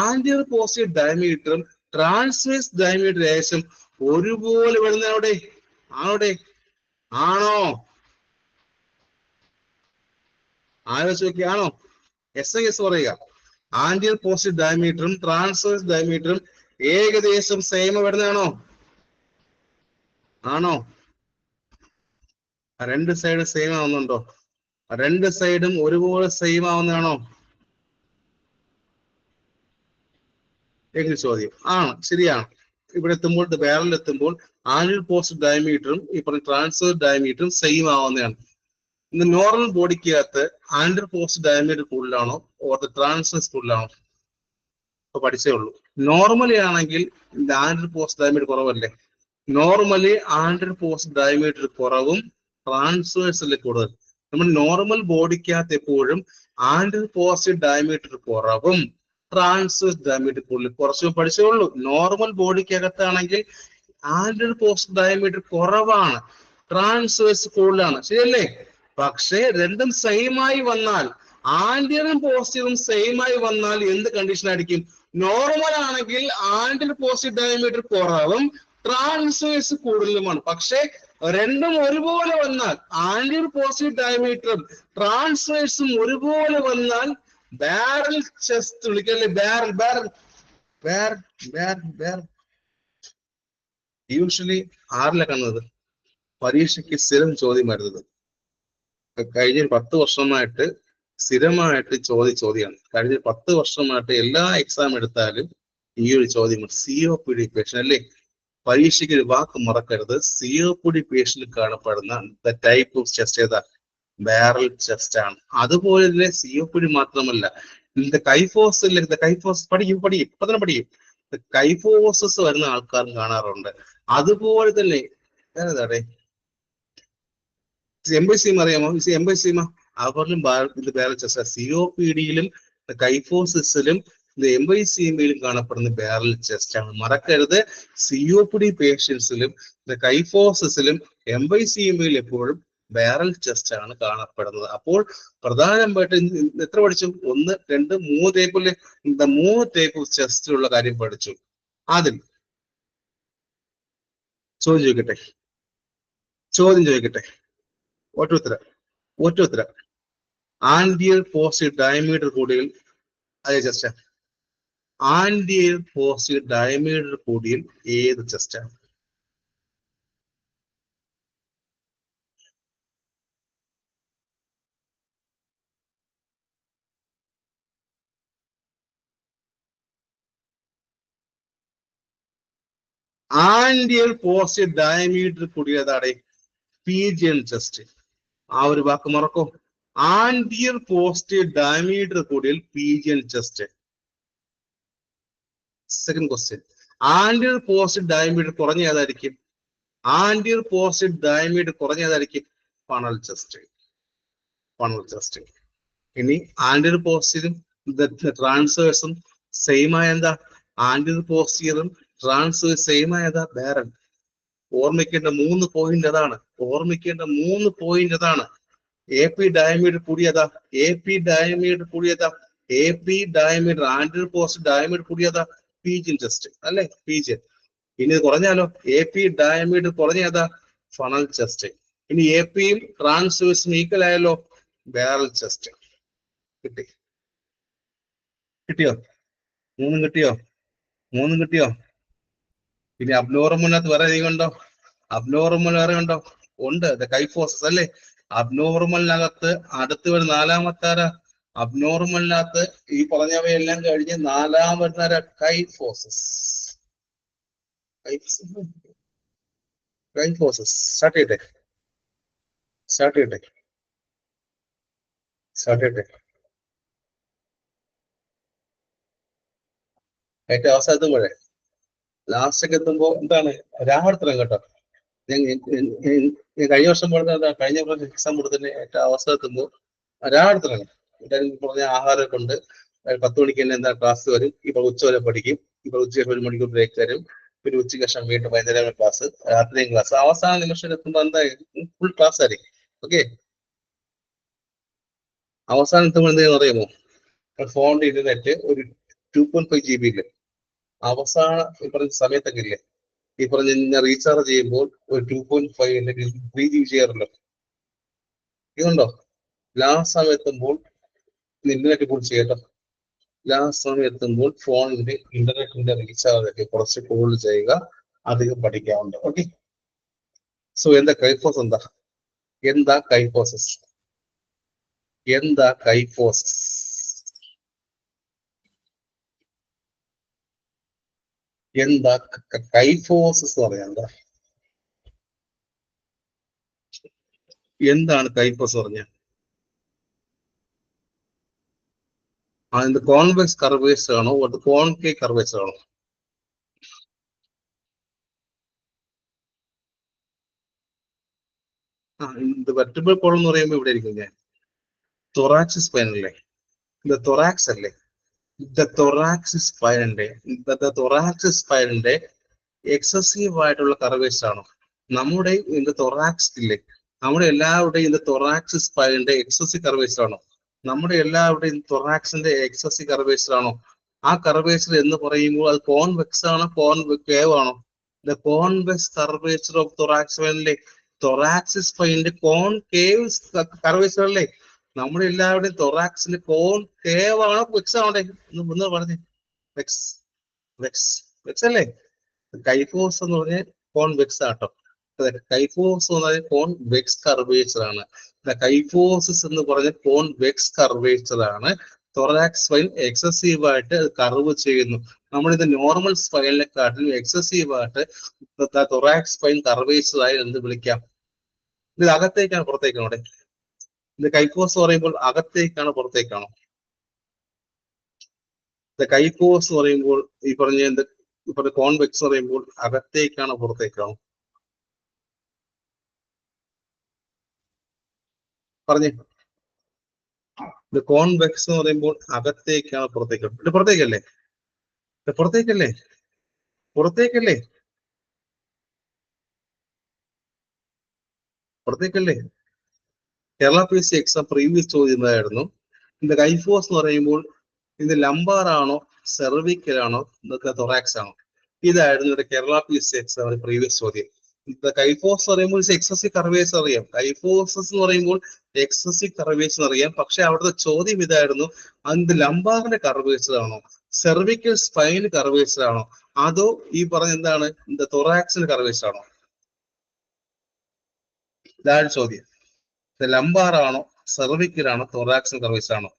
ആന്റിയർ പോസിറ്റീവ് ഡയമീറ്ററും ട്രാൻസ്വേഴ്സ് ഡയമീറ്റർ ഏകദേശം ഒരുപോലെ വരുന്ന അവിടെ ആണോ? ആലോചിച്ച് നോക്കി, ആണോ? എസ് പറയുക. ആന്റിയർ പോസിറ്റീവ് ഡയമീറ്ററും ട്രാൻസ്വേഴ്സ് ഡയമീറ്ററും ഏകദേശം സെയിം വരുന്നതാണോ? ആണോ? രണ്ട് സൈഡ് സെയിം ആവുന്നുണ്ടോ? രണ്ട് സൈഡും ഒരുപോലെ സെയിം ആവുന്നതാണോ? എങ്കിൽ ചോദ്യം ആണ്, ശരിയാണ്. ഇവിടെ എത്തുമ്പോൾ ബാരലിൽ എത്തുമ്പോൾ ആന്റിയർ പോസിറ്റീവ് ഡയമീറ്ററും ഈ പറഞ്ഞ ട്രാൻസ്വേഴ്സ് ഡയമീറ്ററും സെയിം ആവുന്നതാണ്. ഇന്ന് നോർമൽ ബോഡിക്കകത്ത് ആന്റിയർ പോസിറ്റീവ് ഡയമീറ്റർ കൂടുതലാണോ ഓർ ട്രാൻസ്വേഴ്സ് കൂടുതലാണോ? ഇപ്പൊ പഠിച്ചേ ഉള്ളൂ. നോർമലി ആണെങ്കിൽ ആന്റിയർ പോസിറ്റീവ് ഡയമീറ്റർ കുറവല്ലേ? നോർമലി ആന്റിയർ പോസിറ്റീവ് ഡയമീറ്റർ കുറവും ട്രാൻസ്വേഴ്സിൽ കൂടുതൽ. നമ്മൾ നോർമൽ ബോഡിക്കകത്ത് എപ്പോഴും ആന്റിയർ പോസിറ്റീവ് ഡയമീറ്റർ കുറവും ട്രാൻസ്വേഴ്സ് ഡയമീറ്റർ കൂടുതൽ. കുറച്ച് പഠിച്ചേ ഉള്ളൂ. നോർമൽ ബോഡിക്കകത്താണെങ്കിൽ ആന്റിയർ പോസിറ്റീവ് ഡയമീറ്റർ കുറവാണ്, ട്രാൻസ്വേഴ്സ് കൂടുതലാണ്, ശരിയല്ലേ? പക്ഷേ രണ്ടും സെയിം ആയി വന്നാൽ, ആന്റിയറും പോസിറ്റീവും സെയിം ആയി വന്നാൽ എന്ത് കണ്ടീഷൻ ആയിരിക്കും? നോർമൽ ആണെങ്കിൽ ആന്റിയർ പോസിറ്റീവ് ഡയമീറ്റർ കുറവും ട്രാൻസ്വേഴ്സ് കൂടുതലുമാണ്. പക്ഷേ രണ്ടും ഒരുപോലെ വന്നാൽ, ആന്റിയർ പോസിറ്റീവ് ഡയമീറ്ററും ട്രാൻസ്വേഴ്സും ഒരുപോലെ വന്നാൽ ബാരൽ ചെസ്റ്റ് വിളിക്കല്ലേ? ബാരൽ യൂഷ്വലി ആറിലെ കാണുന്നത് പരീക്ഷയ്ക്ക് സ്ഥിരം ചോദ്യം വരുന്നത്. കഴിഞ്ഞ 10 വർഷമായിട്ട് സ്ഥിരമായിട്ട് ചോദ്യമാണ്. കഴിഞ്ഞ 10 വർഷമായിട്ട് എല്ലാ എക്സാം എടുത്താലും ഈ ഒരു ചോദ്യമാണ്. COPD പേഷ്യൻ അല്ലേ? പരീക്ഷയ്ക്ക് ഒരു വാക്ക് മറക്കരുത്. COPD പേഷ്യനിൽ കാണപ്പെടുന്ന ദ ടൈപ്പ് ഓഫ് ചെസ്റ്റ് ഏതാ? ബാരൽ ചെസ്റ്റ് ആണ്. അതുപോലെ തന്നെ COPD മാത്രമല്ല, കൈഫോസ് പഠിക്കും ഇപ്പൊ തന്നെ പഠിക്കും. കൈഫോസസ് വരുന്ന ആൾക്കാരും കാണാറുണ്ട്. അതുപോലെ തന്നെ എംബൈസീമ അറിയാമോ? എംബൈസീമ അവരിലും ഇത് ബാരൽ ചെസ്റ്റ്. COPD-യിലും കൈഫോസിസിലും എംബൈസീമയിലും കാണപ്പെടുന്ന ബാരൽ ചെസ്റ്റ് ആണ്. മറക്കരുത്, COPD പേഷ്യൻസിലും കൈഫോസിസിലും എംബൈസീമയിലും എപ്പോഴും ബാരൽ ചെസ്റ്റ് ആണ് കാണപ്പെടുന്നത്. അപ്പോൾ പ്രധാനമായിട്ട് എത്ര പഠിച്ചു? 1, 2, 3 ടൈപ്പിലെ 3 ടൈപ്പ് ഓഫ് ചെസ്റ്റിലുള്ള കാര്യം പഠിച്ചു. അതിൽ ചോദ്യം ചോദിക്കട്ടെ. ഒറ്റ ആന്റിയർ പോസിറ്റീവ് ഡയമീറ്റർ കൂടിയിൽ അതേ ചെസ്റ്റാ? ആന്റിയർ പോസിറ്റീവ് ഡയമീറ്റർ കൂടിയിൽ ഏത് ചെസ്റ്റാണ്? ആന്റിയർ പോസിറ്റീവ് ഡയമീറ്റർ കൂടിയതാടെ പീജിയൻ ചെസ്റ്റ്. ആ ഒരു വാക്ക് മറക്കോ? ആന്റിയർ പോസിറ്റീവ് ഡയമീറ്റർ കൂടിയിൽ പീജിയൻ ചെസ്റ്റ്. Second question, anterior positive diameter കുറഞ്ഞ ഏതായിരിക്കും? ആന്റിയർ പോസിറ്റീവ് ഡയമീറ്റർ കുറഞ്ഞ ഏതായിരിക്കും? Funnel chest. ഇനി ആന്റിയർ പോസിറ്റീവും ട്രാൻസ്വേഴ്സും സെയിം ആയ എന്താ? ആന്റിയർ പോസിറ്റീവും ട്രാൻസ്വേഴ്സ് സെയിം ആയതാ? ബാരൽ. ഓർമ്മിക്കേണ്ട 3 പോയിന്റ് അതാണ്. AP ഡയമീറ്റർ കൂടിയതാ? ആന്റിയർ പോസിറ്റീവ് ഡയമീറ്റർ കൂടിയതാ? പീജിയൻ ചെസ്റ്റ് അല്ലെ? പീജിയൻ. ഇനി കുറഞ്ഞാലോ? AP ഡയമീറ്റർ കുറഞ്ഞതാ? Funnel chest. ഇനി APയും ട്രാൻസ്വേഴ്സും ഈക്വൽ ആയാലോ? Barrel chest. കിട്ടിയോ? മൂന്നും കിട്ടിയോ? ഇനി അബ്നോർമലിനകത്ത് വേറെ ഏതെങ്കിലും ഉണ്ടോ? ഉണ്ട്, കൈഫോസസ് അല്ലേ? അബ്നോർമലിനകത്ത് അടുത്ത് വരുന്ന 4-മത്തെ ആരാ? അബ്നോർമലിനകത്ത് ഈ പറഞ്ഞവയെല്ലാം കഴിഞ്ഞ് 4-ാം വരുന്ന കൈഫോസസ്. സ്റ്റാർട്ട് ചെയ്യട്ടെ. ഏറ്റവും അവസാനം എത്തുമ്പോഴേ, ലാസ്റ്റൊക്കെ എത്തുമ്പോ എന്താണ് രാഹുലത്തരം കേട്ടോ. ഞാൻ കഴിഞ്ഞ വർഷം കഴിഞ്ഞ പ്രാവശ്യം എക്സാം കൊടുത്തതിന് ഏറ്റവും അവസാനം എത്തുമ്പോ രാഹുലത്തരം പറഞ്ഞ ആഹാരമൊക്കെ ഉണ്ട്. 10 മണിക്ക് തന്നെ എന്താ ക്ലാസ് വരും. ഇപ്പൊ ഉച്ചവരെ പഠിക്കും. ഇപ്പൊ ഉച്ചയ്ക്ക് 1 മണിക്കൂർ ബ്രേക്ക് തരും. പിന്നെ ഉച്ചയ്ക്ക് ശേഷം വീണ്ടും വൈകുന്നേരം ക്ലാസ്, രാത്രിയും ക്ലാസ്. അവസാന നിമിഷം എത്തുമ്പോൾ എന്താ ഫുൾ ക്ലാസ് ആയിരിക്കും. ഓക്കെ, അവസാനം എത്തുമ്പോൾ എന്തെങ്കിലും അറിയാമോ? ഫോണിന്റെ ഇന്റർനെറ്റ് ഒരു 2.5 GB ഇല്ലേ, അവസാന ഈ പറഞ്ഞ സമയത്തൊക്കെ ഇല്ലേ, ഈ പറഞ്ഞ റീചാർജ് ചെയ്യുമ്പോൾ ഒരു 2.5 അല്ലെങ്കിൽ 3 GB ചെയ്യാറുണ്ടോ? ഇതുണ്ടോ? ലാസ്റ്റ് സമയം എത്തുമ്പോൾ ഇന്റർനെറ്റ് ഫുൾ ചെയ്യട്ടോ. ലാസ്റ്റ് സമയം എത്തുമ്പോൾ ഫോണിന്റെ ഇന്റർനെറ്റിന്റെ റീചാർജ് ഒക്കെ കുറച്ച് കൂടുതൽ ചെയ്യുക, അധികം പഠിക്കാറുണ്ട്. ഓക്കെ, സോ എന്താ കൈഫോസ്? എന്താ കൈഫോസസ്? എന്താ കൈഫോസസ്? എന്താ കൈഫോസസ് എന്ന് പറയാ? എന്താണ് കൈഫോസ് പറഞ്ഞ? അതിന്റെ കോൺവെക്സ് കർവേഴ്സ് ആണോ, കോൺകേവ് കർവേഴ്സ് ആണോ? ഇത് വെർട്ടിബിൾ കോളം എന്ന് പറയുമ്പോൾ ഇവിടെ ഇരിക്കും ഞാൻ. തൊറാക്സിസ് സ്പൈൻ അല്ലേ? ഇത് തൊറാക്സ് അല്ലേ? തൊറാക്സിസ് സ്പൈനിന്റെ എക്സസീവ് ആയിട്ടുള്ള കർവേഴ്സ് ആണോ? നമ്മുടെ തൊറാക്സ് ഇല്ലേ, നമ്മുടെ എല്ലാവരുടെയും തൊറാക്സിസ് സ്പൈനിന്റെ എക്സസീവ് കർവേഴ്സ് ആണോ? നമ്മുടെ എല്ലാവരുടെയും തൊറാക്സിന്റെ എക്സസീവ് കർവേഴ്സ് ആണോ? ആ കർവേച്ചർ എന്ന് പറയുമ്പോൾ അത് കോൺവെക്സ് ആണോ, കോൺകേവ് ആണോ? The convex curvature of thorax സ്പൈനിലെ തൊറാക്സിസ് സ്പൈനിന്റെ കോൺകേവ് കർവേച്ചർ അല്ലേ? നമ്മുടെ എല്ലാവരുടെയും തൊറാക്സിന്റെ കോൺകേവ് ആണോ, വെക്സ് ആണോ? ഒന്ന് പറഞ്ഞേ. വെക്സ് വെക്സ് വെക്സ് അല്ലേ? കൈഫോസ് എന്ന് പറഞ്ഞാൽ കോൺവെക്സ് ആട്ടോ. കൈഫോസ് എന്ന് പറഞ്ഞാൽ കോൺവെക്സ് കർവേച്ചർ ആണ്. കൈഫോസിസ് എന്ന് പറഞ്ഞ കോൺവെക്സ് കർവേച്ചർ ആണ്. തൊറാക്സ് സ്പൈൻ എക്സസീവ് ആയിട്ട് കർവ് ചെയ്യുന്നു. നമ്മളിത് നോർമൽ സ്പൈനിനെക്കാട്ടിലും എക്സസീവ് ആയിട്ട് തൊറാക്സ് സ്പൈൻ കർവേച്ചർ ആയി എന്ത് വിളിക്കാം? ഇത് അകത്തേക്കാണ് പുറത്തേക്കാണോ? അവിടെ ഇത് കൈഫോസ് പറയുമ്പോൾ അകത്തേക്കാണോ പുറത്തേക്കാണോ? കൈഫോസ് എന്ന് പറയുമ്പോൾ ഈ പറഞ്ഞ കോൺവെക്സ് എന്ന് പറയുമ്പോൾ അകത്തേക്കാണോ പുറത്തേക്കാണോ? പറഞ്ഞേ. ഇത് കോൺവെക്സ് എന്ന് പറയുമ്പോൾ അകത്തേക്കാണോ പുറത്തേക്കാണോ? ഇത് പുറത്തേക്കല്ലേ? പുറത്തേക്കല്ലേ? പുറത്തേക്കല്ലേ? പുറത്തേക്കല്ലേ? കേരള PSC എക്സാം പ്രീവിയസ് ചോദ്യം എന്തായിരുന്നു? ഇത് കൈഫോസ് എന്ന് പറയുമ്പോൾ ഇത് ലംബാർ ആണോ, സെർവിക്കൽ ആണോ, തൊറാക്സ് ആണോ? ഇതായിരുന്നു ഇവിടെ കേരള PSC എക്സാം പ്രീവിയസ് ചോദ്യം. കൈഫോസ് പറയുമ്പോൾ എക്സസീവ് കർവേച്ചർ അറിയാം. കൈഫോസസ് എന്ന് പറയുമ്പോൾ എക്സസീവ് കർവേച്ചർ അറിയാം. പക്ഷെ അവിടുത്തെ ചോദ്യം ഇതായിരുന്നു, അത് ലംബാറിന്റെ കർവേച്ചർ ആണോ, സെർവിക്കൽ സ്പൈൻ കർവേച്ചർ ആണോ, അതോ ഈ പറഞ്ഞ എന്താണ് തൊറാക്സിന്റെ കർവേച്ചർ ആണോ? ഇതാണ് ചോദ്യം. ലംബാർ ആണോ, സെർവിക്കൽ ആണോ, തൊറാക്സിൻ കർവേച്ചർ ആണോ?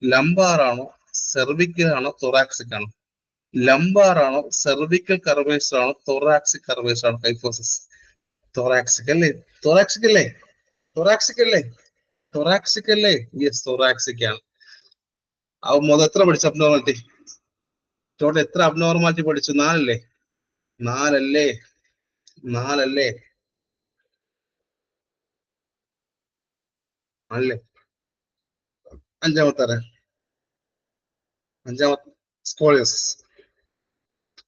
ലംബാർ ആണോ, സെർവിക്കൽ ആണോ, തൊറാക്സിക് ആണോ? ലംബാർ ആണോ, സെർവിക്കൽ കർവേച്ചർ ആണോ, തൊറാക്സിക് കർവേച്ചർ ആണോ? കൈഫോസസ് തൊറാക്സിക് അല്ലേ? തൊറാക്സിക് അല്ലേ? തൊറാക്സിക് അല്ലേ? തൊറാക്സിക് അല്ലേ? യെസ്, തൊറാക്സിക് ആണ്. മൊത്തം എത്ര പഠിച്ചു അബ്നോർമാലിറ്റി? ടോട്ടൽ എത്ര അബ്നോർമാലിറ്റി പഠിച്ചു? 4 അല്ലേ? 4 അല്ലേ? 4 അല്ലേ? അല്ലേ? അഞ്ചാമത്തെ സ്കോളിയോസിസ്.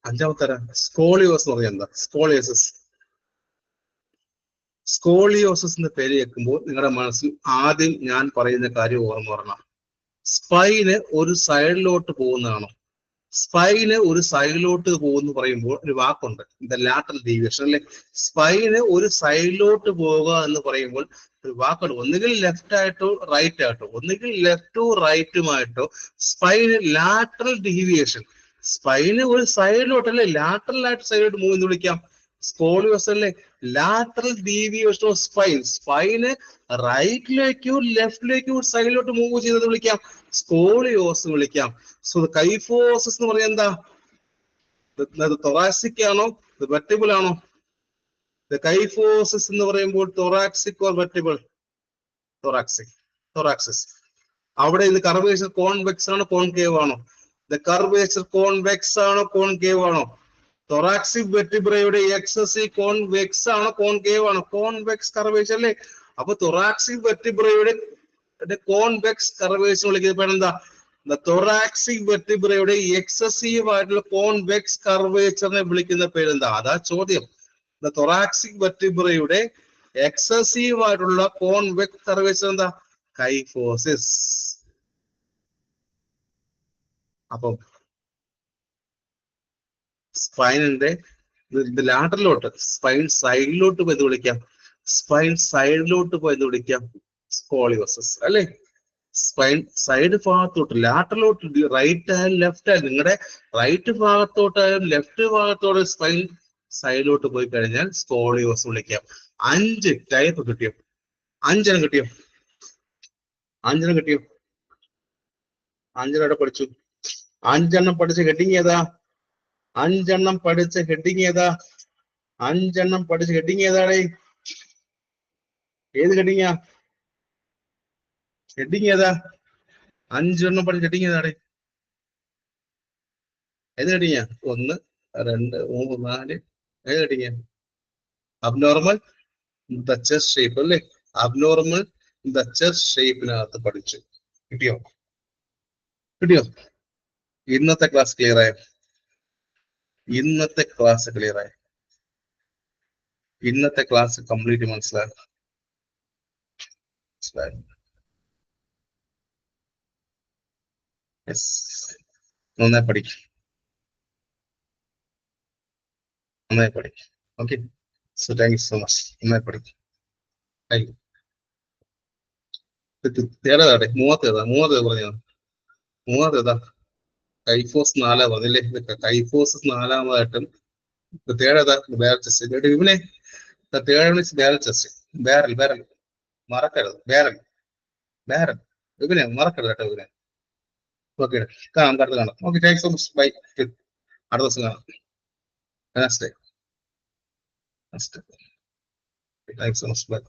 അഞ്ചാമത്തെ സ്കോളിയോസ് എന്ന് പറഞ്ഞാൽ എന്താ? സ്കോളിയോസിന്റെ പേര് കേൾക്കുമ്പോൾ നിങ്ങളുടെ മനസ്സിൽ ആദ്യം ഞാൻ പറയുന്ന കാര്യം ഓർമ്മ പറഞ്ഞ, സ്പൈന് ഒരു സൈഡിലോട്ട് പോകുന്നതാണോ? സ്പൈന് ഒരു സൈഡിലോട്ട് പോകുന്നു പറയുമ്പോൾ ഒരു വാക്കുണ്ട്, ലാറ്ററൽ ഡീവിയേഷൻ അല്ലെ? സ്പൈന് ഒരു സൈഡിലോട്ട് പോകുക എന്ന് പറയുമ്പോൾ ഒരു വാക്കുണ്ട്, ഒന്നുകിൽ ലെഫ്റ്റ് ആയിട്ടോ റൈറ്റ് ആയിട്ടോ, ഒന്നുകിൽ ലെഫ്റ്റും റൈറ്റുമായിട്ടോ സ്പൈന് ലാറ്ററൽ ഡീവിയേഷൻ. സ്പൈന് ഒരു സൈഡിലോട്ടല്ലേ, ലാറ്ററൽ ആയിട്ട് സൈഡിലോട്ട് മൂവ് എന്ന് വിളിക്കാം. സ്കോളിയോസ് അല്ലേ? Lateral deviation of spine. സ്പൈന് റൈറ്റിലേക്കോ ലെഫ്റ്റിലേക്കോ സൈഡിലോട്ട് മൂവ് ചെയ്തത് വിളിക്കാം, സ്കോളിയോസ് വിളിക്കാം. സോ കൈഫോസിസ് എന്ന് പറഞ്ഞാൽ എന്താ? തൊറാസിക് ആണോ, വെർട്ടിബിൾ ആണോ? കൈഫോസിസ് എന്ന് പറയുമ്പോൾ തൊറാക്സിക് ഓർ വെർട്ടിബിൾ? തൊറാക്സിസ്. അവിടെ ഇത് കർവേച്ചർ കോൺവെക്സ് ആണോ, കോൺകേവ് ആണോ? കർവേച്ചർ കോൺവെക്സ് ആണോ, കോൺകേവ് ആണോ? തൊറാക്സിക് വെർട്ടിബ്രയുടെ എക്സസീവ് കോൺവെക്സ് ആണോ, കോൺകേവ് ആണോ? കോൺവെക്സ് കർവേച്ചർ അല്ലേ? അപ്പൊ തൊറാക്സിക് വെർട്ടിബ്രയുടെ കോൺവെക്സ് കർവേച്ചർ വിളിക്കുന്ന പേരെന്താ? തൊറാക്സിക് വെർട്ടിബ്രയുടെ എക്സസീവ് ആയിട്ടുള്ള കോൺവെക്സ് കർവേച്ചറിനെ വിളിക്കുന്ന പേരെന്താ? അതാ ചോദ്യം. തൊറാക്സിക് വെർട്ടിബ്രയുടെ എക്സസീവ് ആയിട്ടുള്ള കോൺവെക്സ് കർവേച്ചർ എന്താ? കൈഫോസിസ്. അപ്പം സ്പൈനിന്റെ ലാറ്ററിലോട്ട്, സ്പൈൻ സൈഡിലോട്ട് പോയത് വിളിക്കാം, സ്പൈൻ സൈഡിലോട്ട് പോയത് വിളിക്കാം സ്കോളിയോസിസ് അല്ലെ. സ്പൈൻ സൈഡ് ഭാഗത്തോട്ട്, ലാറ്ററിലോട്ട്, റൈറ്റ് ആയാലും ലെഫ്റ്റ് ആയാലും, നിങ്ങളുടെ റൈറ്റ് ഭാഗത്തോട്ടായാലും ലെഫ്റ്റ് ഭാഗത്തോട്ട് സ്പൈൻ സൈഡിലോട്ട് പോയി കഴിഞ്ഞാൽ സ്കോളിയോസ് വിളിക്കാം. 5 ടൈപ്പ് കിട്ടിയോ? 5 കിട്ടിയോ? 5 കിട്ടിയോ? 5 പഠിച്ചു. 5 പഠിച്ച ഹെഡിങ് ഏതാ? 5 പഠിച്ച ഹെഡിങ് ഏതാ? 5 പഠിച്ച ഹെഡിങ് ഏതാടേ? ഏത് ഹെഡിങ്ങാ? ഹെഡിങ് ഏതാ? 5 പഠിച്ച ഹെഡിങ് ഏതാടേ? ഏത് ഹെഡിങ്ങാ? 1, 2, 3, 4. ഏത് ഹെഡിങ്ങാ? അബ്നോർമൽ ദ ചെസ്റ്റ് ഷേപ്പ് അല്ലേ? അബ്നോർമൽ ദ ചെസ്റ്റ് ഷേപ്പിനകത്ത് പഠിച്ചു. കിട്ടിയോ? കിട്ടിയോ? ഇന്നത്തെ ക്ലാസ് ക്ലിയർ ആയോ? ഇന്നത്തെ ക്ലാസ് ക്ലിയർ ആയോ? ഇന്നത്തെ ക്ലാസ് കംപ്ലീറ്റ് മനസ്സിലായോ? നന്നായി പഠിക്കും, നന്നായി പഠിക്കും. Okay, so thank you so much. നന്നായി പഠിക്കും. Thank you. ഏതാ? മൂന്നാമത് പറഞ്ഞോ? മൂന്നാമത് കൈഫോസ് 4 പറഞ്ഞില്ലേ? കൈഫോസ് 4-ാമതായിട്ടും തേടേതാ? Barrel chest. ഇവനെ തേർഡ് ബാരൽ ചെസ്റ്റ്. ബാരൽ മറക്കരുത്. ബാരൽ ഇവനെ മറക്കരുത് കേട്ടോ. ഇവനെ ഓക്കെ, കാണാം, അടുത്ത് കാണാം. Okay, thanks so much. Bye. അടുത്ത ദിവസം കാണാം. Thanks so much. ബൈ.